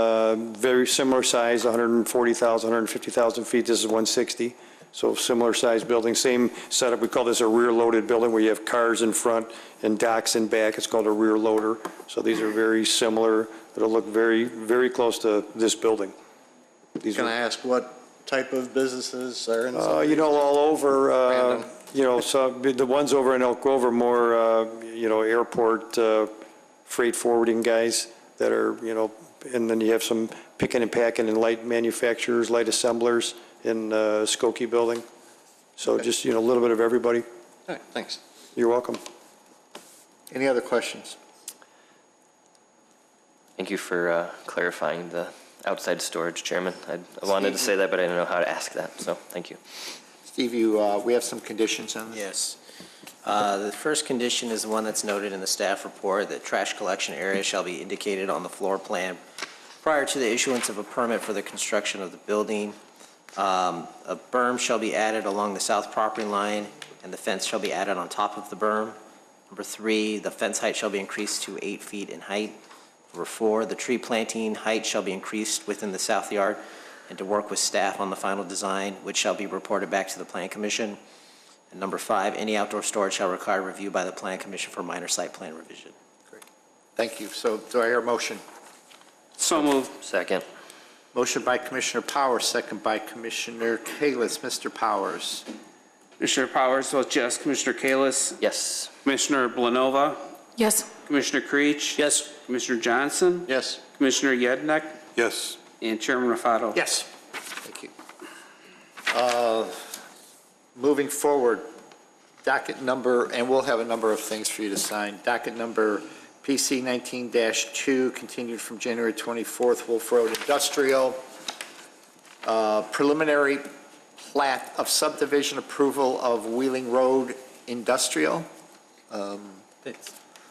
very similar size, 140,000, 150,000 feet. This is 160. So similar size building, same setup. We call this a rear loaded building where you have cars in front and docks in back. It's called a rear loader. So these are very similar. It'll look very, very close to this building. Can I ask what type of businesses are inside? All over, so the ones over in Elk Grove are more, airport freight forwarding guys that are, and then you have some picking and packing and light manufacturers, light assemblers in Skokie building. So just, a little bit of everybody. All right, thanks. You're welcome. Any other questions? Thank you for clarifying the outside storage, Chairman. I wanted to say that, but I didn't know how to ask that, so thank you. Steve, we have some conditions on this? Yes. The first condition is the one that's noted in the staff report, that trash collection area shall be indicated on the floor plan prior to the issuance of a permit for the construction of the building. A berm shall be added along the south property line, and the fence shall be added on top of the berm. Number 3, the fence height shall be increased to 8 feet in height. Number 4, the tree planting height shall be increased within the south yard, and to work with staff on the final design, which shall be reported back to the Plan Commission. And number 5, any outdoor storage shall require review by the Plan Commission for minor site plan revision. Great. Thank you. So do I hear a motion? So moved. Second. Motion by Commissioner Powers, second by Commissioner Kalis. Mr. Powers. Commissioner Powers votes yes. Commissioner Kalis? Yes. Commissioner Blanova? Yes. Commissioner Creech? Yes. Commissioner Johnson? Yes. Commissioner Yednek? Yes. And Chairman Rafato? Yes. Thank you. Moving forward, docket number, and we'll have a number of things for you to sign. Docket number PC 19-2, continued from January 24th, Wolf Road Industrial. Preliminary plat of subdivision approval of Wheeling Road Industrial.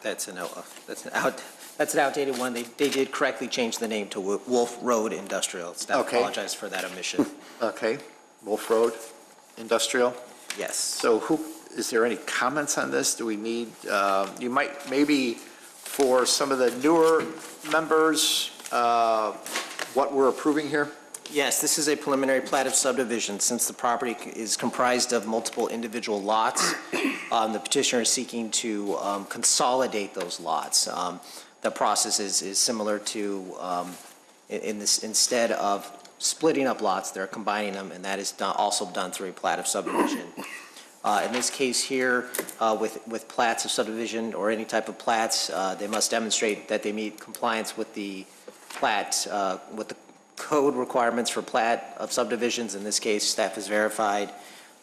That's an outdated one. They did correctly change the name to Wolf Road Industrial. Staff apologize for that omission. Okay, Wolf Road Industrial. Yes. So is there any comments on this? Do we need, you might, maybe for some of the newer members, what we're approving here? Yes, this is a preliminary plat of subdivision. Since the property is comprised of multiple individual lots, the petitioner is seeking to consolidate those lots. The process is similar to, instead of splitting up lots, they're combining them, and that is also done through a plat of subdivision. In this case here, with plats of subdivision or any type of plats, they must demonstrate that they meet compliance with the plat, with the code requirements for plat of subdivisions. In this case, staff has verified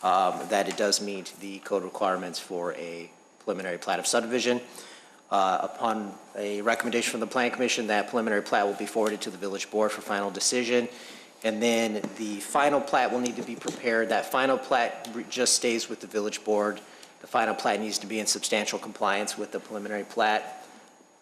that it does meet the code requirements for a preliminary plat of subdivision. Upon a recommendation from the Plan Commission, that preliminary plat will be forwarded to the village board for final decision. And then the final plat will need to be prepared. That final plat just stays with the village board. The final plat needs to be in substantial compliance with the preliminary plat.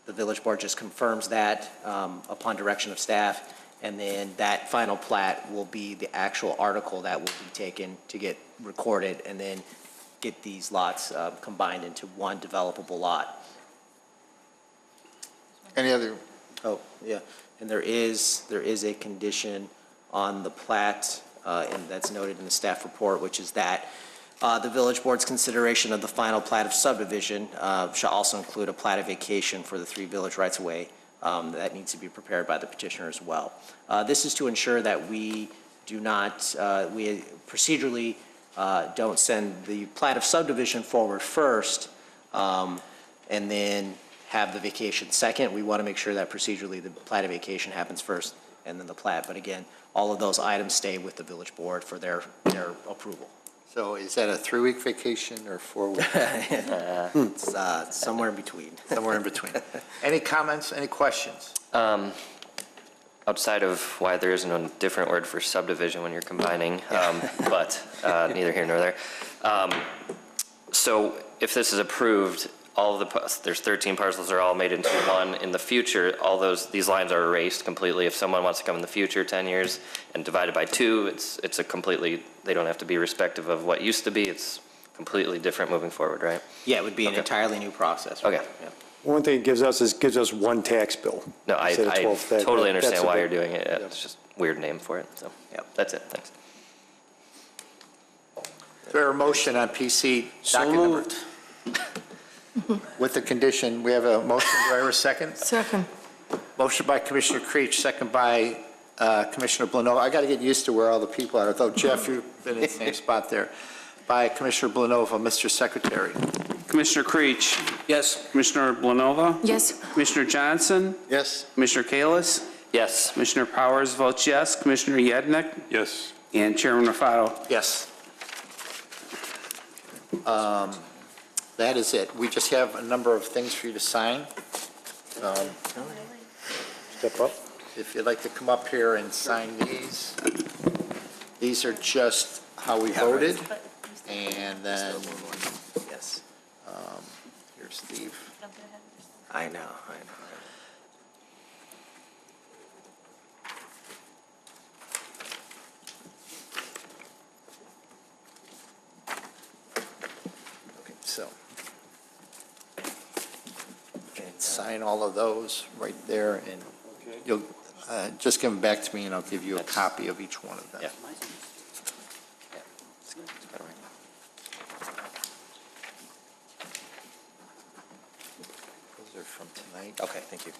The village board just confirms that upon direction of staff. And then that final plat will be the actual article that will be taken to get recorded and then get these lots combined into one developable lot. Any other? Oh, yeah. And there is a condition on the plat, and that's noted in the staff report, which is that the village board's consideration of the final plat of subdivision shall also include a plat of vacation for the 3 village rights-of-way that needs to be prepared by the petitioner as well. This is to ensure that we do not, we procedurally don't send the plat of subdivision forward first and then have the vacation second. We want to make sure that procedurally the plat of vacation happens first and then the plat. But again, all of those items stay with the village board for their approval. So is that a 3-week vacation or 4-week? It's somewhere in between. Somewhere in between. Any comments, any questions? Outside of why there isn't a different word for subdivision when you're combining, but neither here nor there. So if this is approved, all of there's 13 parcels are all made into one. In the future, these lines are erased completely. If someone wants to come in the future, 10 years, and divide it by 2, it's a completely, they don't have to be respective of what used to be. It's completely different moving forward, right? Yeah, it would be an entirely new process. Okay. Yeah. One thing it gives us is one tax bill. No, I instead of 12 tax. totally That's understand why a you're big- doing it. It's just a weird name for it. So that's it. Thanks. Is there a motion on PC docket number? With the condition, we have a motion. Do I hear a second? Second. Motion by Commissioner Creech, second by Commissioner Blanova. I got to get used to where all the people are. Though Jeff, you've been in the same spot there. By Commissioner Blanova, Mr. Secretary. Commissioner Creech? Yes. Commissioner Blanova? Yes. Commissioner Johnson? Yes. Commissioner Kalis? Yes. Commissioner Powers votes yes. Commissioner Yednek? Yes. And Chairman Rafato? Yes. That is it. We just have a number of things for you to sign. Step up. if you'd like to come up here and sign these are just how we voted, and then, Yes, here's Steve. I know. Okay, so. And sign all of those right there, and you'll, just give them back to me, and I'll give you a copy of each one of them. Yeah. Those are from tonight. Okay, thank you.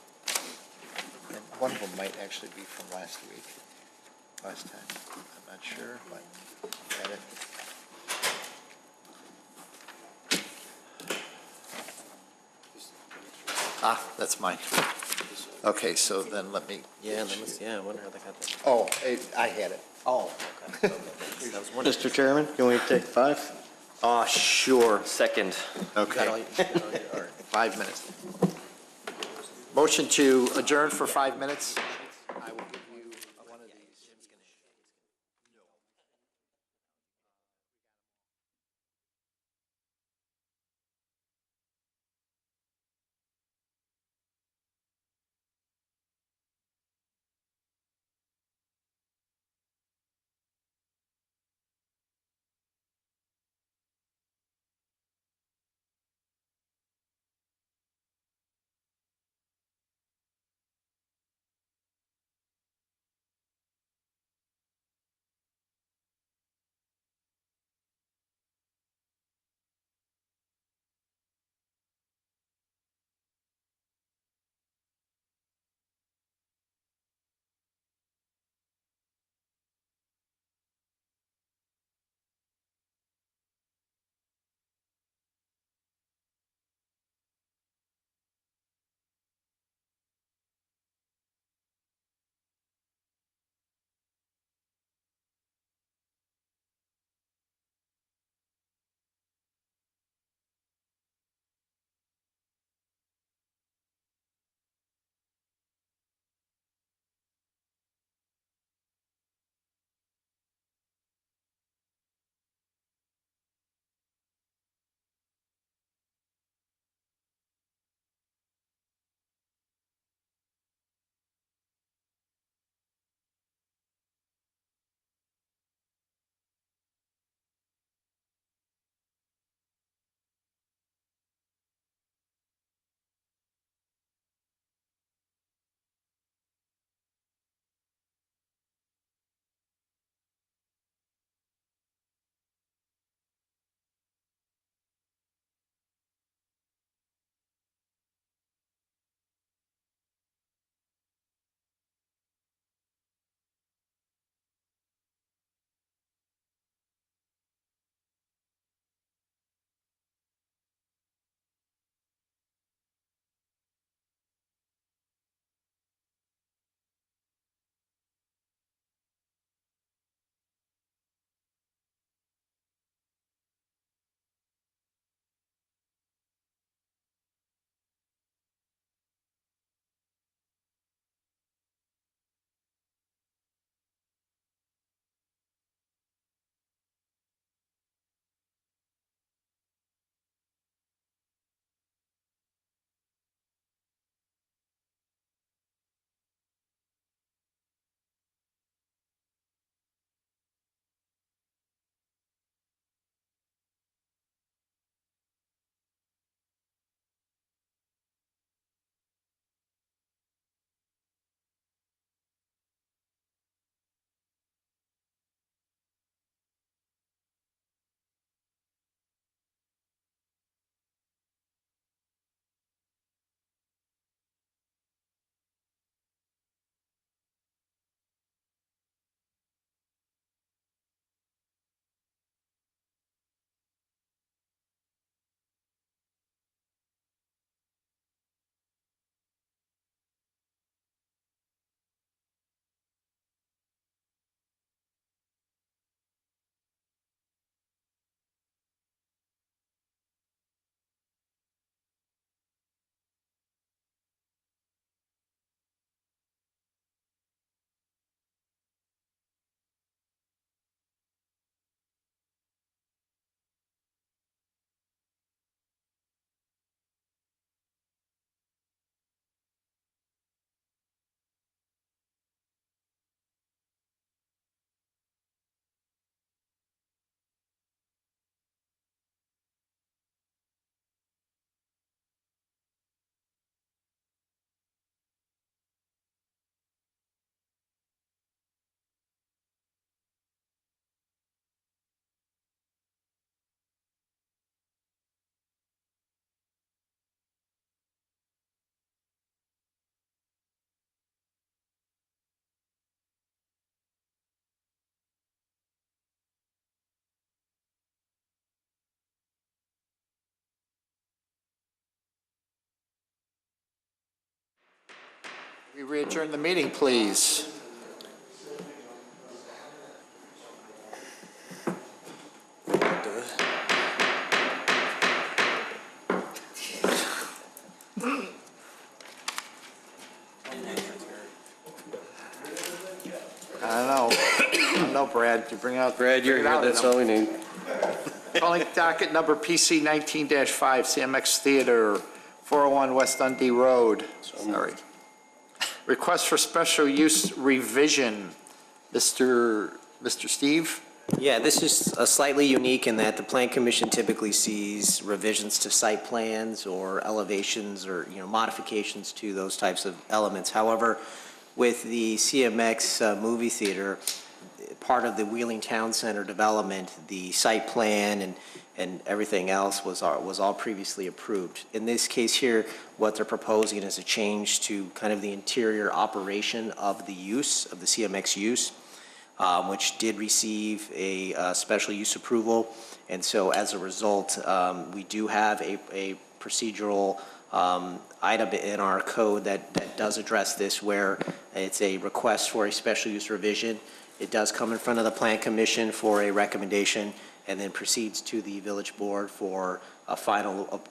And one of them might actually be from last time. I'm not sure, but got it. Ah, that's mine. Okay, so then let me. Yeah, I wonder how they got that. Oh, I had it. Oh, okay. That was wonderful. Mr. Chairman, can we take 5? Sure. Second. Okay. All right. 5 minutes. Motion to adjourn for 5 minutes. We re-adjourn the meeting, please. I don't know, Brad, you bring out. Brad, you're here, that's all we need. Calling docket number PC 19-5, CMX Theater, 401 West Dundee Road. Sorry. Request for special use revision. Mr. Steve? Yeah, this is slightly unique in that the Plan Commission typically sees revisions to site plans or elevations or, modifications to those types of elements. However, with the CMX movie theater, part of the Wheeling Town Center development, the site plan and everything else was all previously approved. In this case here, what they're proposing is a change to kind of the interior operation of the use, of the CMX use, which did receive a special use approval. And so as a result, we do have a procedural item in our code that does address this, where it's a request for a special use revision. It does come in front of the Plan Commission for a recommendation and then proceeds to the village board for a final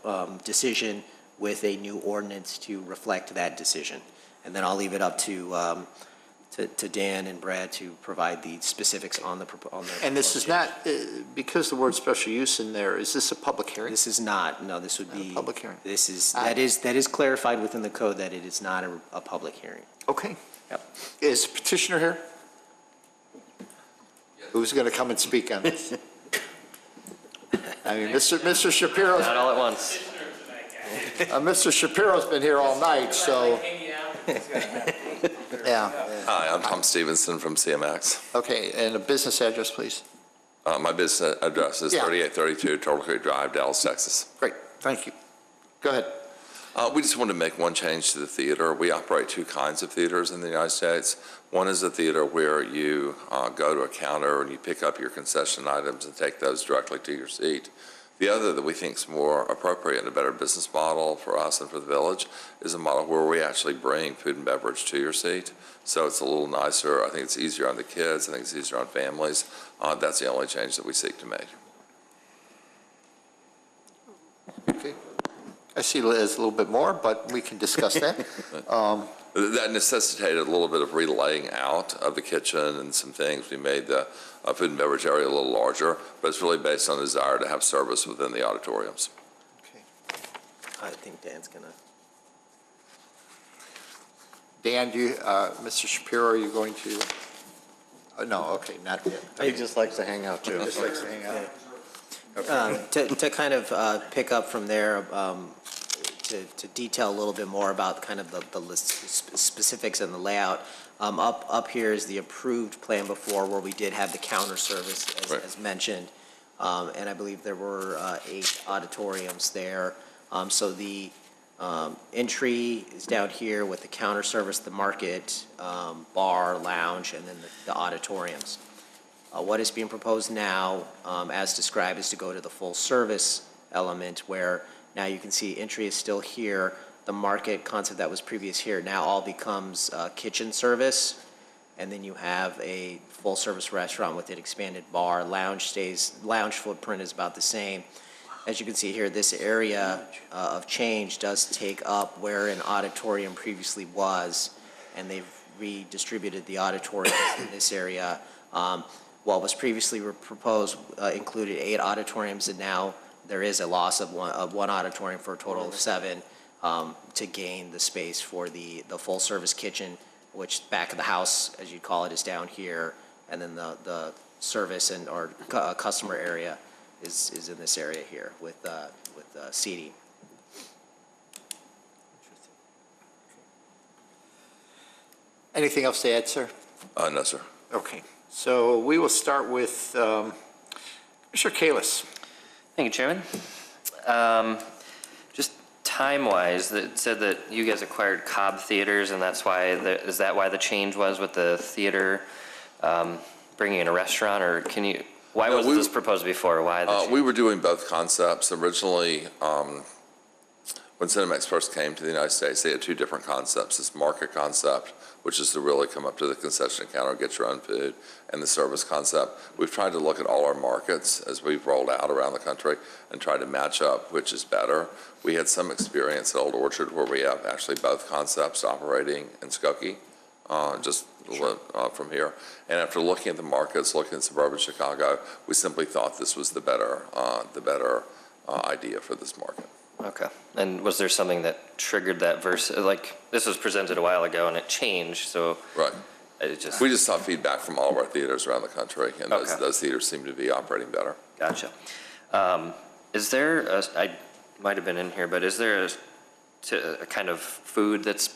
decision with a new ordinance to reflect that decision. And then I'll leave it up to Dan and Brad to provide the specifics on the. And this is not, because the word special use in there, is this a public hearing? This is not, no, this would be. A public hearing. This is, that is clarified within the code that it is not a public hearing. Okay. Yep. Is petitioner here? Who's going to come and speak on this? I mean, Mr. Shapiro's. Not all at once. Mr. Shapiro's been here all night, so. Yeah. Hi, I'm Tom Stevenson from CMX. Okay, and a business address, please. My business address is 3832 Turtle Creek Drive, Dallas, Texas. Great, thank you. Go ahead. We just wanted to make one change to the theater. We operate two kinds of theaters in the United States. One is a theater where you go to a counter and you pick up your concession items and take those directly to your seat. The other that we think is more appropriate and a better business model for us and for the village is a model where we actually bring food and beverage to your seat. So it's a little nicer. I think it's easier on the kids. I think it's easier on families. That's the only change that we seek to make. Okay. I see Liz a little bit more, but we can discuss that. That necessitated a little bit of relaying out of the kitchen and some things. We made the food and beverage area a little larger, but it's really based on the desire to have service within the auditoriums. Okay. I think Dan's gonna. Dan, Mr. Shapiro, are you going to? No, okay, not yet. He just likes to hang out, too. Just likes to hang out. To kind of pick up from there, to detail a little bit more about kind of the specifics and the layout. Up here is the approved plan before, where we did have the counter service as mentioned, and I believe there were 8 auditoriums there. So the entry is down here with the counter service, the market, bar, lounge, and then the auditoriums. What is being proposed now, as described, is to go to the full service element, where now you can see entry is still here. The market concept that was previous here now all becomes kitchen service, and then you have a full service restaurant with an expanded bar. Lounge footprint is about the same. As you can see here, this area of change does take up where an auditorium previously was, and they've redistributed the auditoriums in this area. What was previously proposed included 8 auditoriums, and now there is a loss of one auditorium for a total of 7 to gain the space for the full-service kitchen, which back of the house, as you'd call it, is down here, and then the service or customer area is in this area here with seating. Anything else to add, sir? No, sir. Okay. So we will start with Mr. Kalis. Thank you, Chairman. Just time-wise, it said that you guys acquired Cobb Theaters, and that's why, is that why the change was with the theater bringing in a restaurant, or can you, why wasn't this proposed before? Why the change? We were doing both concepts. Originally, when when Cinemex first came to the United States, they had two different concepts: this market concept, which is to really come up to the concession counter, get your own food, and the service concept. We've tried to look at all our markets as we've rolled out around the country and tried to match up which is better. We had some experience at Old Orchard where we have actually both concepts operating in Skokie, just from here. And after looking at the markets, looking at suburban Chicago, we simply thought this was the better idea for this market. Okay. And was there something that triggered that versus, like, this was presented a while ago and it changed, so. Right. It We just saw feedback from all of our theaters around the country, and those theaters seem to be operating better. Gotcha. Is there, I might have been in here, but is there a kind of food that's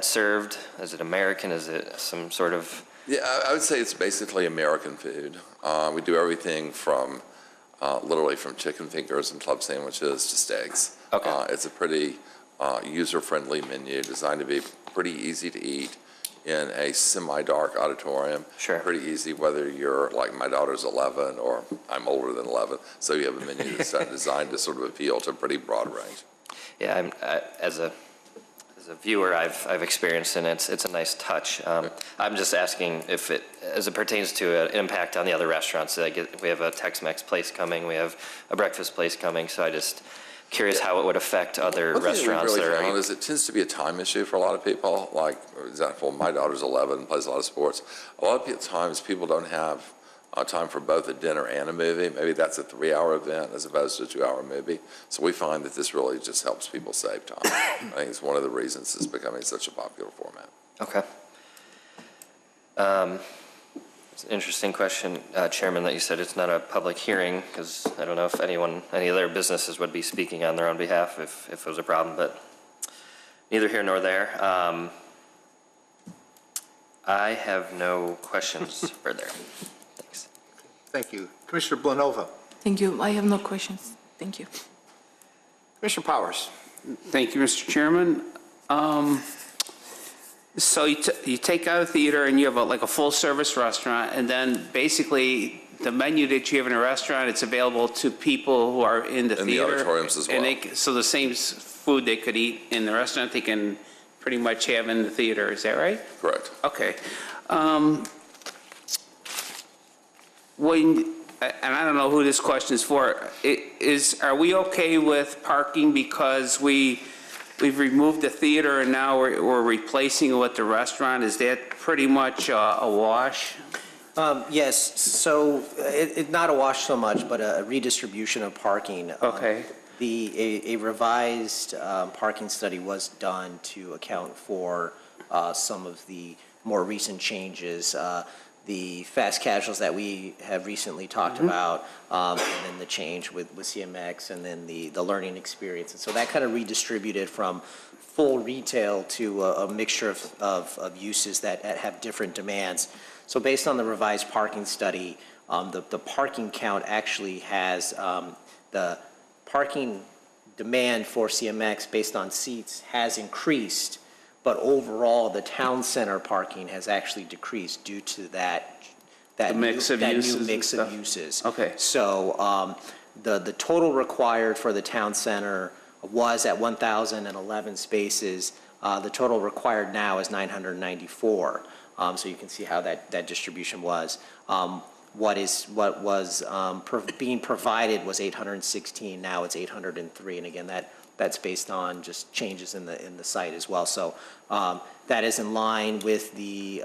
served? Is it American? Is it some sort of? Yeah, I would say it's basically American food. We do everything from literally from chicken fingers and club sandwiches to steaks. Okay. It's a pretty user-friendly menu designed to be pretty easy to eat in a semi-dark auditorium. Sure. Pretty easy whether you're like my daughter's 11 or I'm older than 11. So you have a menu that's designed to sort of appeal to a pretty broad range. Yeah, as a viewer, I've experienced it, and it's a nice touch. I'm just asking if it, as it pertains to an impact on the other restaurants. We have a Tex-Mex place coming, we have a breakfast place coming, so I just curious how it would affect other restaurants. What we really found is it tends to be a time issue for a lot of people. Like, for example, my daughter's 11, plays a lot of sports. A lot of times people don't have time for both a dinner and a movie. Maybe that's a 3-hour event as opposed to a 2-hour movie. So we find that this really just helps people save time. I think it's one of the reasons it's becoming such a popular format. Okay. It's an interesting question, Chairman, that you said it's not a public hearing, because I don't know if any other businesses would be speaking on their own behalf if it was a problem, but neither here nor there. I have no questions further. Thanks. Thank you. Commissioner Blanova. Thank you. I have no questions. Thank you. Commissioner Powers. Thank you, Mr. Chairman. So you take out a theater and you have like a full-service restaurant, and then basically the menu that you have in a restaurant, it's available to people who are in the theater. In the auditoriums as well. And so the same food they could eat in the restaurant, they can pretty much have in the theater. Is that right? Correct. Okay. And I don't know who this question is for. Are we okay with parking because we've removed the theater and now we're replacing it with the restaurant? Is that pretty much a wash? Yes, so it's not a wash so much, but a redistribution of parking. Okay. A revised parking study was done to account for some of the more recent changes. The fast casuals that we have recently talked about, and then the change with CMX, and then the learning experience. And so that kind of redistributed from full retail to a mixture of uses that have different demands. So based on the revised parking study, the parking count actually has the parking demand for CMX based on seats has increased, but overall the town center parking has actually decreased due to that new mix of uses. Okay. So the total required for the town center was at 1,011 spaces. The total required now is 994. So you can see how that distribution was. What was being provided was 816. Now it's 803, and again that's based on just changes in the site as well. So that is in line with the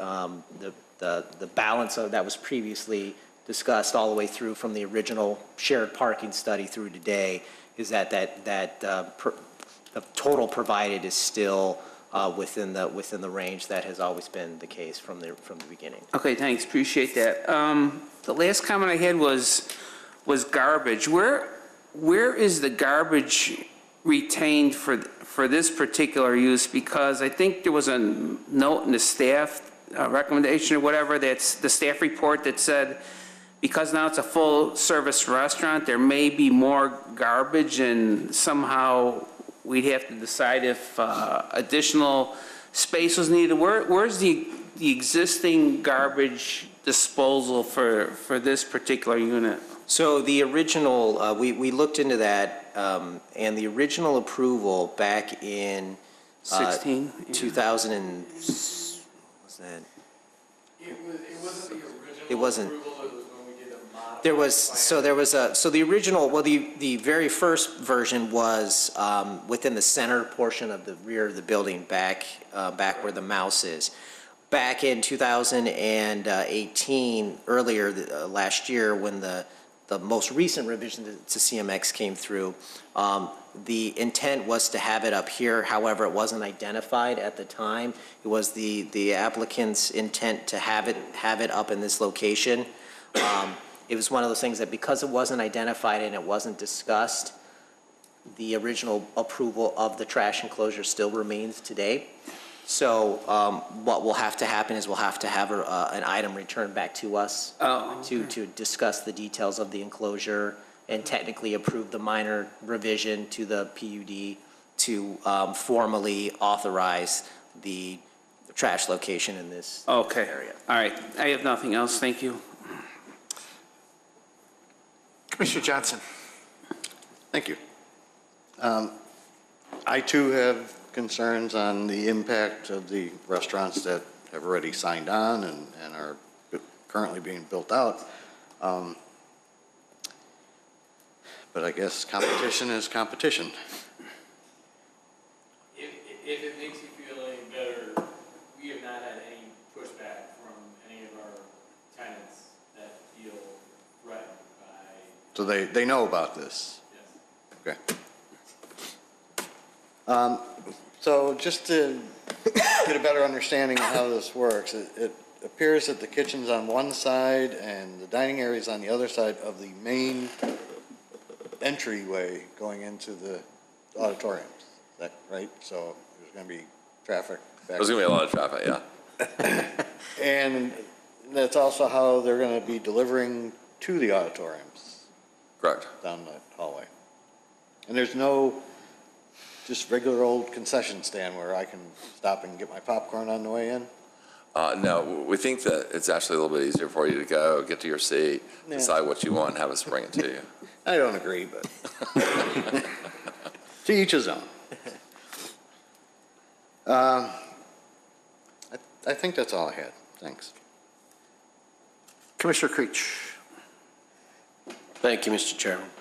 balance that was previously discussed all the way through from the original shared parking study through today. Is that the total provided is still within the range that has always been the case from the beginning. Okay, thanks. Appreciate that. The last comment I had was garbage. Where is the garbage retained for this particular use? Because I think there was a note in the staff recommendation or whatever, that's the staff report that said because now it's a full-service restaurant, there may be more garbage, and somehow we'd have to decide if additional space was needed. Where's the existing garbage disposal for this particular unit? So the original, we looked into that, and the original approval back in 16? 2000 and, was that? It wasn't the original. It wasn't. Approval, it was when we did a modified There was, plan. so the original, well, the very first version was within the center portion of the rear of the building, back where the mouse is. Back in 2018, earlier last year, when the most recent revision to CMX came through, the intent was to have it up here. However, it wasn't identified at the time. It was the applicant's intent to have it up in this location. It was one of those things that because it wasn't identified and it wasn't discussed, the original approval of the trash enclosure still remains today. So what will have to happen is we'll have to have an item returned back to us to discuss the details of the enclosure and technically approve the minor revision to the PUD to formally authorize the trash location in this area. All right. I have nothing else. Thank you. Commissioner Johnson. Thank you. I too have concerns on the impact of the restaurants that have already signed on and are currently being built out. But I guess competition is competition. If it makes you feel any better, we have not had any pushback from any of our tenants that feel threatened by. So they know about this? Yes. Okay. So just to get a better understanding of how this works, it appears that the kitchen's on one side and the dining area is on the other side of the main entryway going into the auditoriums. Is that right? So there's going to be traffic back. There's going to be a lot of traffic, yeah. And that's also how they're going to be delivering to the auditoriums. Correct. Down the hallway. And there's no just regular old concession stand where I can stop and get my popcorn on the way in? No, we think that it's actually a little bit easier for you to go, get to your seat, decide what you want, and have us bring it to you. I don't agree, but to each his own. I think that's all I had. Thanks. Commissioner Creech. Thank you, Mr. Chairman.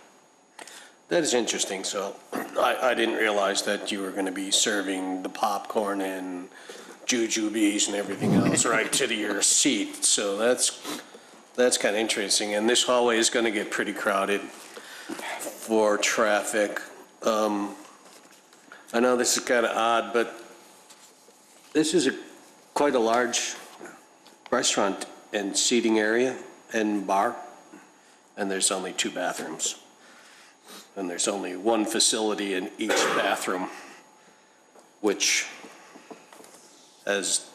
That is interesting. So I didn't realize that you were going to be serving the popcorn and jujubes and everything else right to your seat. So that's kind of interesting. And this hallway is going to get pretty crowded for traffic. I know this is kind of odd, but this is quite a large restaurant and seating area and bar, and there's only 2 bathrooms. And there's only 1 facility in each bathroom, which, as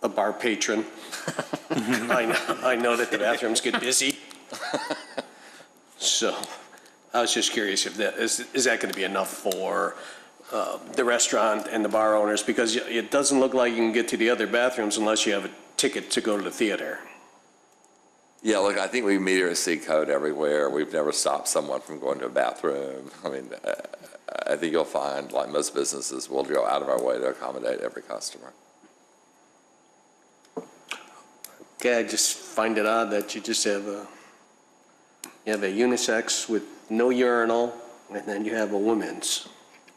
a bar patron, I know that the bathrooms get busy. So I was just curious if that is that going to be enough for the restaurant and the bar owners, because it doesn't look like you can get to the other bathrooms unless you have a ticket to go to the theater. Yeah, look, I think we meet our seat code everywhere. We've never stopped someone from going to a bathroom. I mean, I think you'll find, like most businesses, we'll go out of our way to accommodate every customer. Okay, I just find it odd that you just have a unisex with no urinal, and then you have a women's.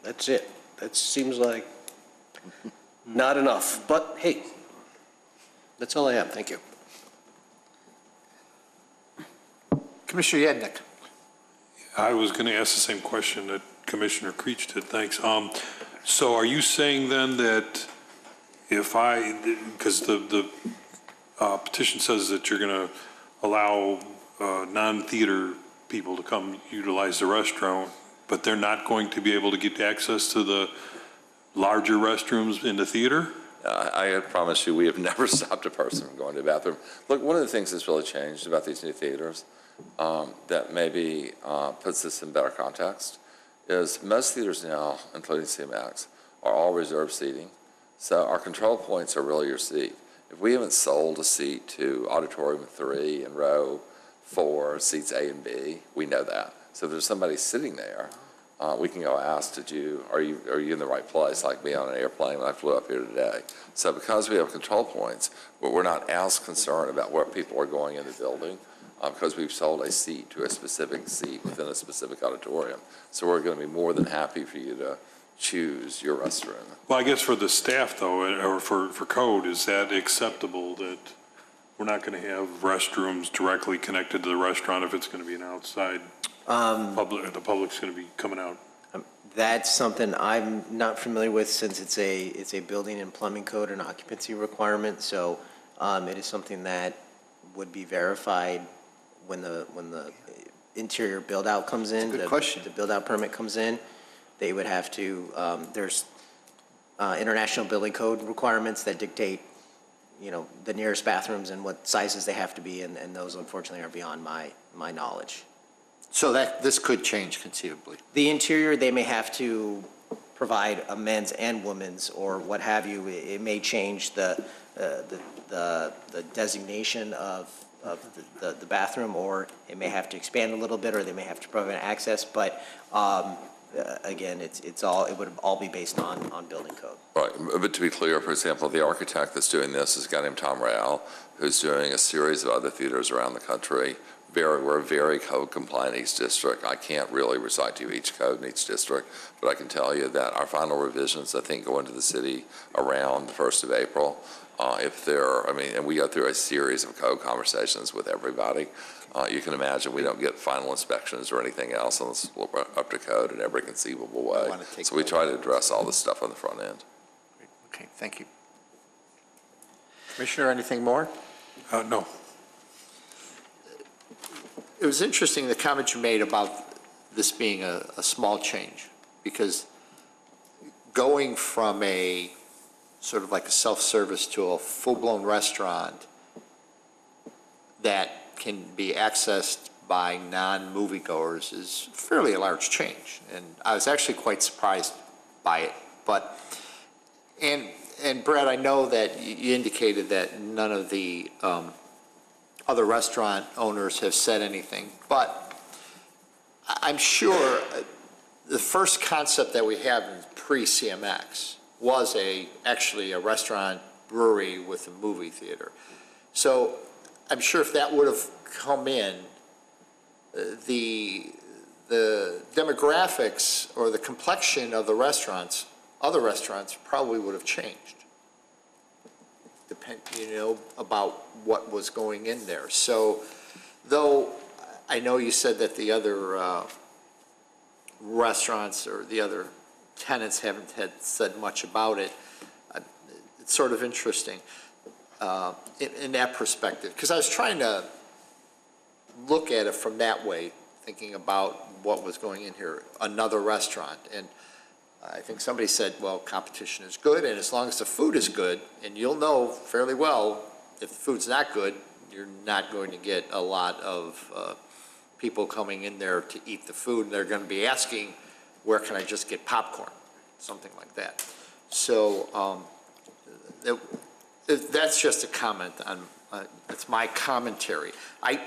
That's it. That seems like not enough, but hey, that's all I have. Thank you. Commissioner Yadnick. I was going to ask the same question that Commissioner Creech did. Thanks. So are you saying then that because the petition says that you're going to allow non-theater people to come utilize the restaurant, but they're not going to be able to get access to the larger restrooms in the theater? I promise you, we have never stopped a person from going to the bathroom. Look, one of the things that's really changed about these new theaters that maybe puts this in better context is most theaters now, including CMX, are all reserved seating. So our control points are really your seat. If we haven't sold a seat to Auditorium 3 and row for seats A and B. We know that. So if there's somebody sitting there, we can go ask, are you in the right place, like me on an airplane when I flew up here today? So because we have control points, we're not as concerned about where people are going in the building, because we've sold a seat to a specific seat within a specific auditorium. So we're going to be more than happy for you to choose your restroom. Well, I guess for the staff though, or for code, is that acceptable that we're not going to have restrooms directly connected to the restaurant if it's going to be an outside public, the public's going to be coming out? That's something I'm not familiar with, since it's a building and plumbing code and occupancy requirement. So it is something that would be verified when the interior build out comes in. Good question. The build out permit comes in. They would have to, there's international building code requirements that dictate, the nearest bathrooms and what sizes they have to be, and those unfortunately are beyond my knowledge. So this could change conceivably. The interior, they may have to provide a men's and women's or what have you. It may change the designation of the bathroom, or it may have to expand a little bit, or they may have to provide access, but again, it would all be based on building code. Right, but to be clear, for example, the architect that's doing this is a guy named Tom Rao, who's doing a series of other theaters around the country. We're very code compliant in each district. I can't really recite to you each code in each district, but I can tell you that our final revisions, I think, go into the city around the 1st of April. And we go through a series of code conversations with everybody. You can imagine we don't get final inspections or anything else unless we're up to code in every conceivable way. So we try to address all this stuff on the front end. Okay, thank you. Commissioner, anything more? No. It was interesting, the comment you made about this being a small change, because going from a sort of like a self-service to a full-blown restaurant that can be accessed by non-moviegoers is fairly a large change. And I was actually quite surprised by it. And Brett, I know that you indicated that none of the other restaurant owners have said anything, but I'm sure the first concept that we have in pre-CMX was actually a restaurant brewery with a movie theater. So I'm sure if that would have come in, the demographics or the complexion of the restaurants, other restaurants, probably would have changed. About what was going in there. So, though I know you said that the other restaurants or the other tenants haven't said much about it, it's sort of interesting in that perspective, because I was trying to look at it from that way, thinking about what was going in here, another restaurant. And I think somebody said, well, competition is good, and as long as the food is good, and you'll know fairly well if the food's not good, you're not going to get a lot of people coming in there to eat the food, and they're going to be asking, where can I just get popcorn? Something like that. So that's just a comment on, it's my commentary. I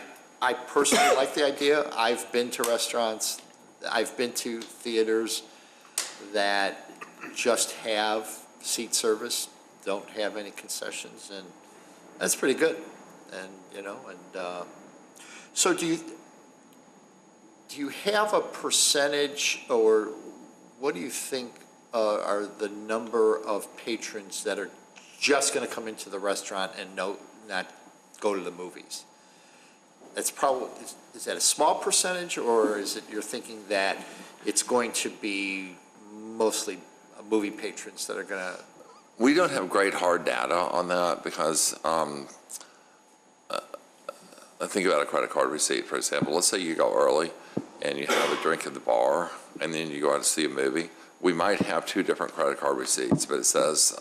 personally like the idea. I've been to restaurants, I've been to theaters that just have seat service, don't have any concessions, and that's pretty good. And so do you have a percentage, or what do you think are the number of patrons that are just going to come into the restaurant and not go to the movies? That's probably, is that a small percentage, or is it you're thinking that it's going to be mostly movie patrons that are going to? We don't have great hard data on that because I think about a credit card receipt, for example. Let's say you go early and you have a drink at the bar and then you go out to see a movie. We might have two different credit card receipts, but it says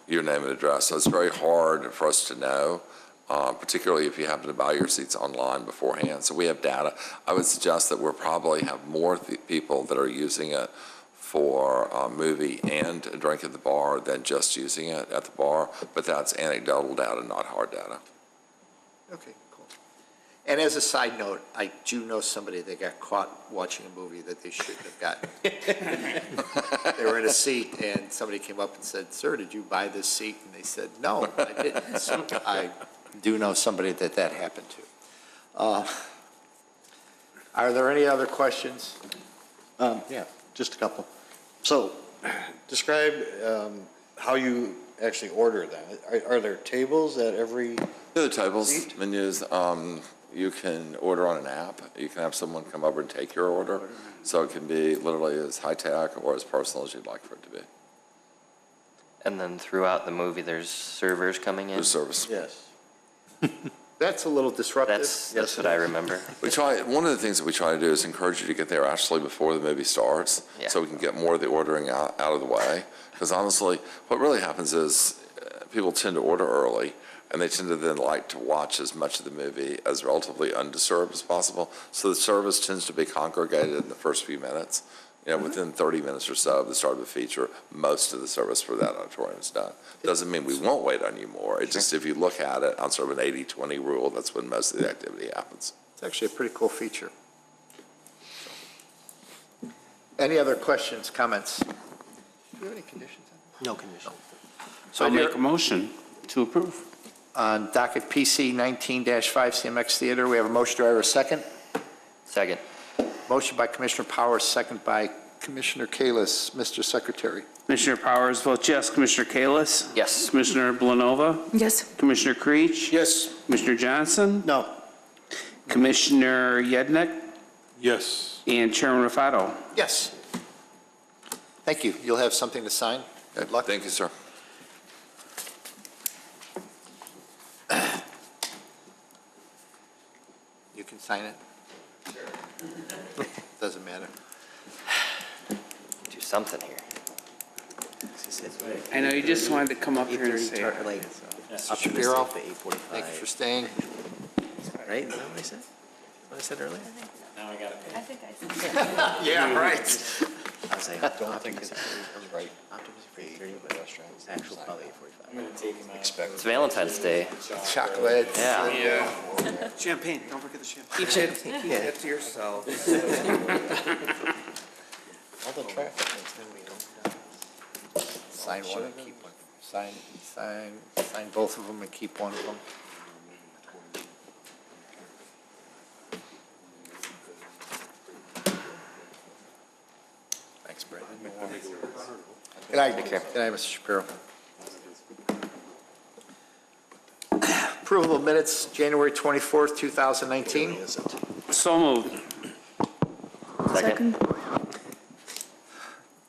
your name and address. So it's very hard for us to know, particularly if you happen to buy your seats online beforehand. So we have data. I would suggest that we'll probably have more people that are using it for a movie and a drink at the bar than just using it at the bar, but that's anecdotal data, not hard data. Okay, cool. And as a side note, I do know somebody that got caught watching a movie that they shouldn't have gotten. They were in a seat and somebody came up and said, "Sir, did you buy this seat?" And they said, "No, I didn't." So I do know somebody that happened to. Are there any other questions? Yeah, just a couple. So, describe how you actually order that. Are there tables at every The tables, seat? menus, you can order on an app. You can have someone come over and take your order. So it can be literally as high-tech or as personal as you'd like for it to be. And then throughout the movie, there's servers coming in? There's service. Yes. That's a little disruptive. That's what I remember. One of the things that we try to do is encourage you to get there actually before the movie starts, Yeah. so we can get more of the ordering out of the way. Because honestly, what really happens is people tend to order early, and they tend to then like to watch as much of the movie as relatively undisturbed as possible. So the service tends to be congregated in the first few minutes. Within 30 minutes or so of the start of the feature, most of the service for that auditorium is done. Doesn't mean we won't wait on you more. It's just if you look at it on sort of an 80-20 rule, that's when most of the activity happens. It's actually a pretty cool feature. Any other questions, comments? Do you have any conditions? No condition. So I'll make a motion to approve. On docket PC 19-5 CMX Theater, we have a motion. Do I have a second? Second. Motion by Commissioner Powers, second by Commissioner Kalis. Mr. Secretary. Commissioner Powers votes yes. Commissioner Kalis? Yes. Commissioner Blanova? Yes. Commissioner Creech? Yes. Commissioner Johnson? No. Commissioner Yednick? Yes. And Chairman Rafato? Yes. Thank you. You'll have something to sign. Good luck. Thank you, sir. You can sign it. Doesn't matter. Do something here. I know you just wanted to come up here and say it. Mr. Shapiro, thank you for staying. Right, is that what I said? What I said earlier? I think I said. Yeah, right. I was like, I don't think it's right. Optimism for 8:30, but actual probably 8:45. Expect. It's Valentine's Day. Chocolate. Yeah. Champagne, don't forget the champagne. Keep it to yourself. All the traffic. Sign one and keep one. Sign both of them and keep one of them. Thanks, Brad. Good night. Good night, Mr. Shapiro. Approval of minutes, January 24th, 2019. So moved. Second.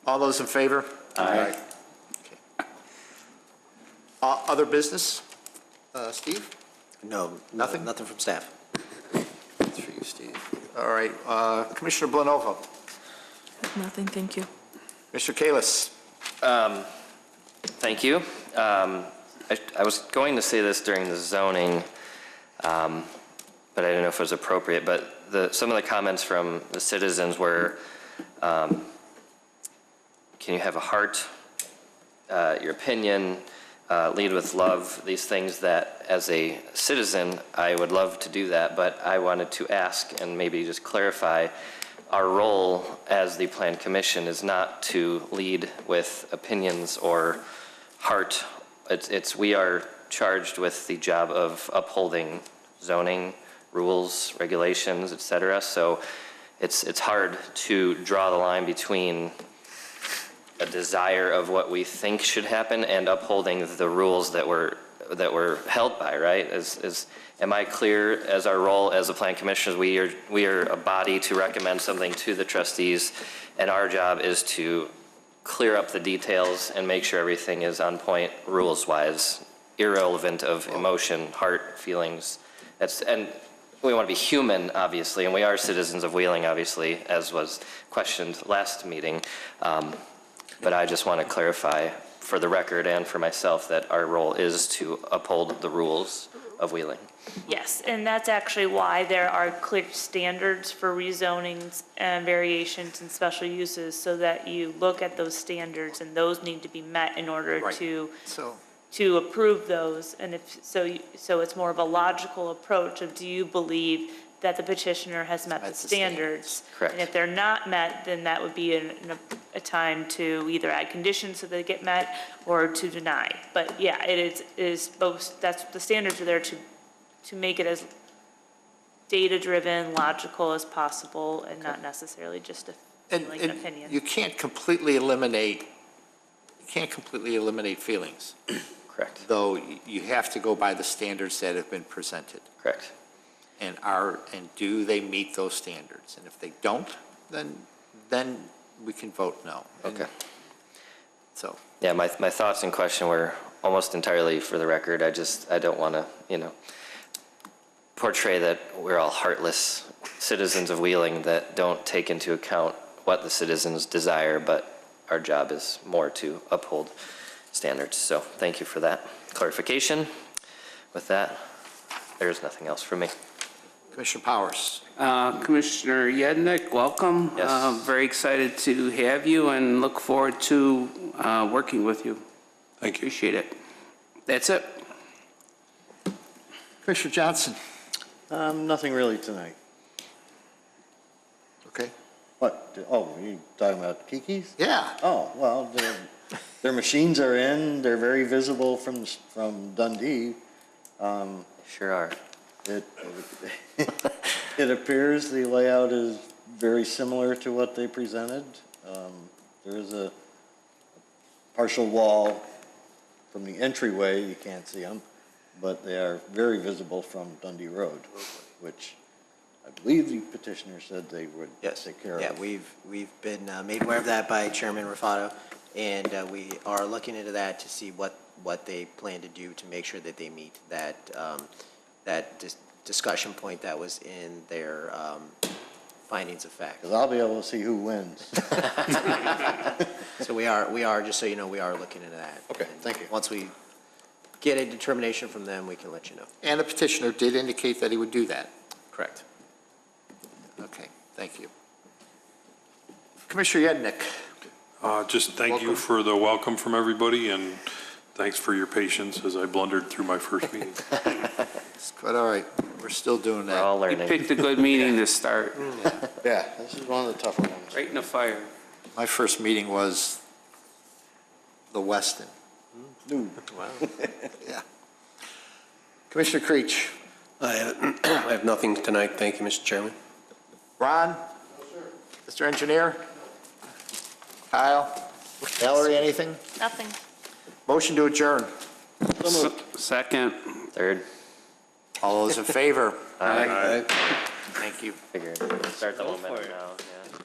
All those in favor? Aye. Okay. Other business? Steve? No, Nothing? nothing from staff. That's for you, Steve. All right, Commissioner Blanova. Nothing, thank you. Mr. Kalis. Thank you. I was going to say this during the zoning, but I didn't know if it was appropriate, but some of the comments from the citizens were, can you have a heart, your opinion, lead with love, these things that as a citizen, I would love to do that, but I wanted to ask and maybe just clarify, our role as the Plan Commission is not to lead with opinions or heart. We are charged with the job of upholding zoning, rules, regulations, et cetera. So it's hard to draw the line between a desire of what we think should happen and upholding the rules that we're held by, right? Am I clear as our role as the Plan Commissioners? We are a body to recommend something to the trustees, and our job is to clear up the details and make sure everything is on point rules-wise, irrelevant of emotion, heart, feelings. And we want to be human, obviously, and we are citizens of Wheeling, obviously, as was questioned last meeting. But I just want to clarify for the record and for myself that our role is to uphold the rules of Wheeling. Yes, and that's actually why there are clear standards for rezonings and variations and special uses, so that you look at those standards and those need to be met in order Right. to So to approve those, and if, so it's more of a logical approach of, do you believe that the petitioner has met the standards? Correct. And if they're not met, then that would be a time to either add conditions so they get met, or to deny. But yeah, it is both, that's, the standards are there to make it as data-driven, logical as possible, and not necessarily just a feeling and opinion. You can't completely eliminate feelings. Correct. Though you have to go by the standards that have been presented. Correct. And do they meet those standards? And if they don't, then we can vote no. Okay. So. Yeah, my thoughts and question were almost entirely for the record. I don't want to, portray that we're all heartless citizens of Wheeling that don't take into account what the citizens desire, but our job is more to uphold standards. So thank you for that clarification. With that, there's nothing else for me. Commissioner Powers. Commissioner Yednick, welcome. Yes. Very excited to have you and look forward to working with you. Thank you. Appreciate it. That's it. Commissioner Johnson. Nothing really tonight. Okay. What? Oh, you talking about Kiki's? Yeah. Oh, well, their machines are in. They're very visible from Dundee. Sure are. It appears the layout is very similar to what they presented. There is a partial wall from the entryway. You can't see them, but they are very visible from Dundee Road, which I believe the petitioner said they would take care of. Yeah, we've been made aware of that by Chairman Rafato, and we are looking into that to see what they plan to do to make sure that they meet that discussion point that was in their findings of fact. Because I'll be able to see who wins. So we are, just so you know, we are looking into that. Okay, And thank you. Once we get a determination from them, we can let you know. And the petitioner did indicate that he would do that. Correct. Okay, thank you. Commissioner Yednick. Just thank you for the welcome from everybody, and thanks for your patience as I blundered through my first meeting. It's quite all right. We're still doing that. We're all You learning. picked a good meeting to start. Yeah, this is one of the tougher ones. Right in the fire. My first meeting was the Westin. Ooh. Wow. Yeah. Commissioner Creech. I have nothing tonight. Thank you, Mr. Chairman. Ron? No, sir. Mr. Engineer? Kyle? Valerie, anything? Nothing. Motion to adjourn. Second. Third. All those in favor? Aye. Thank you. Figured. Start the momentum now. Yeah.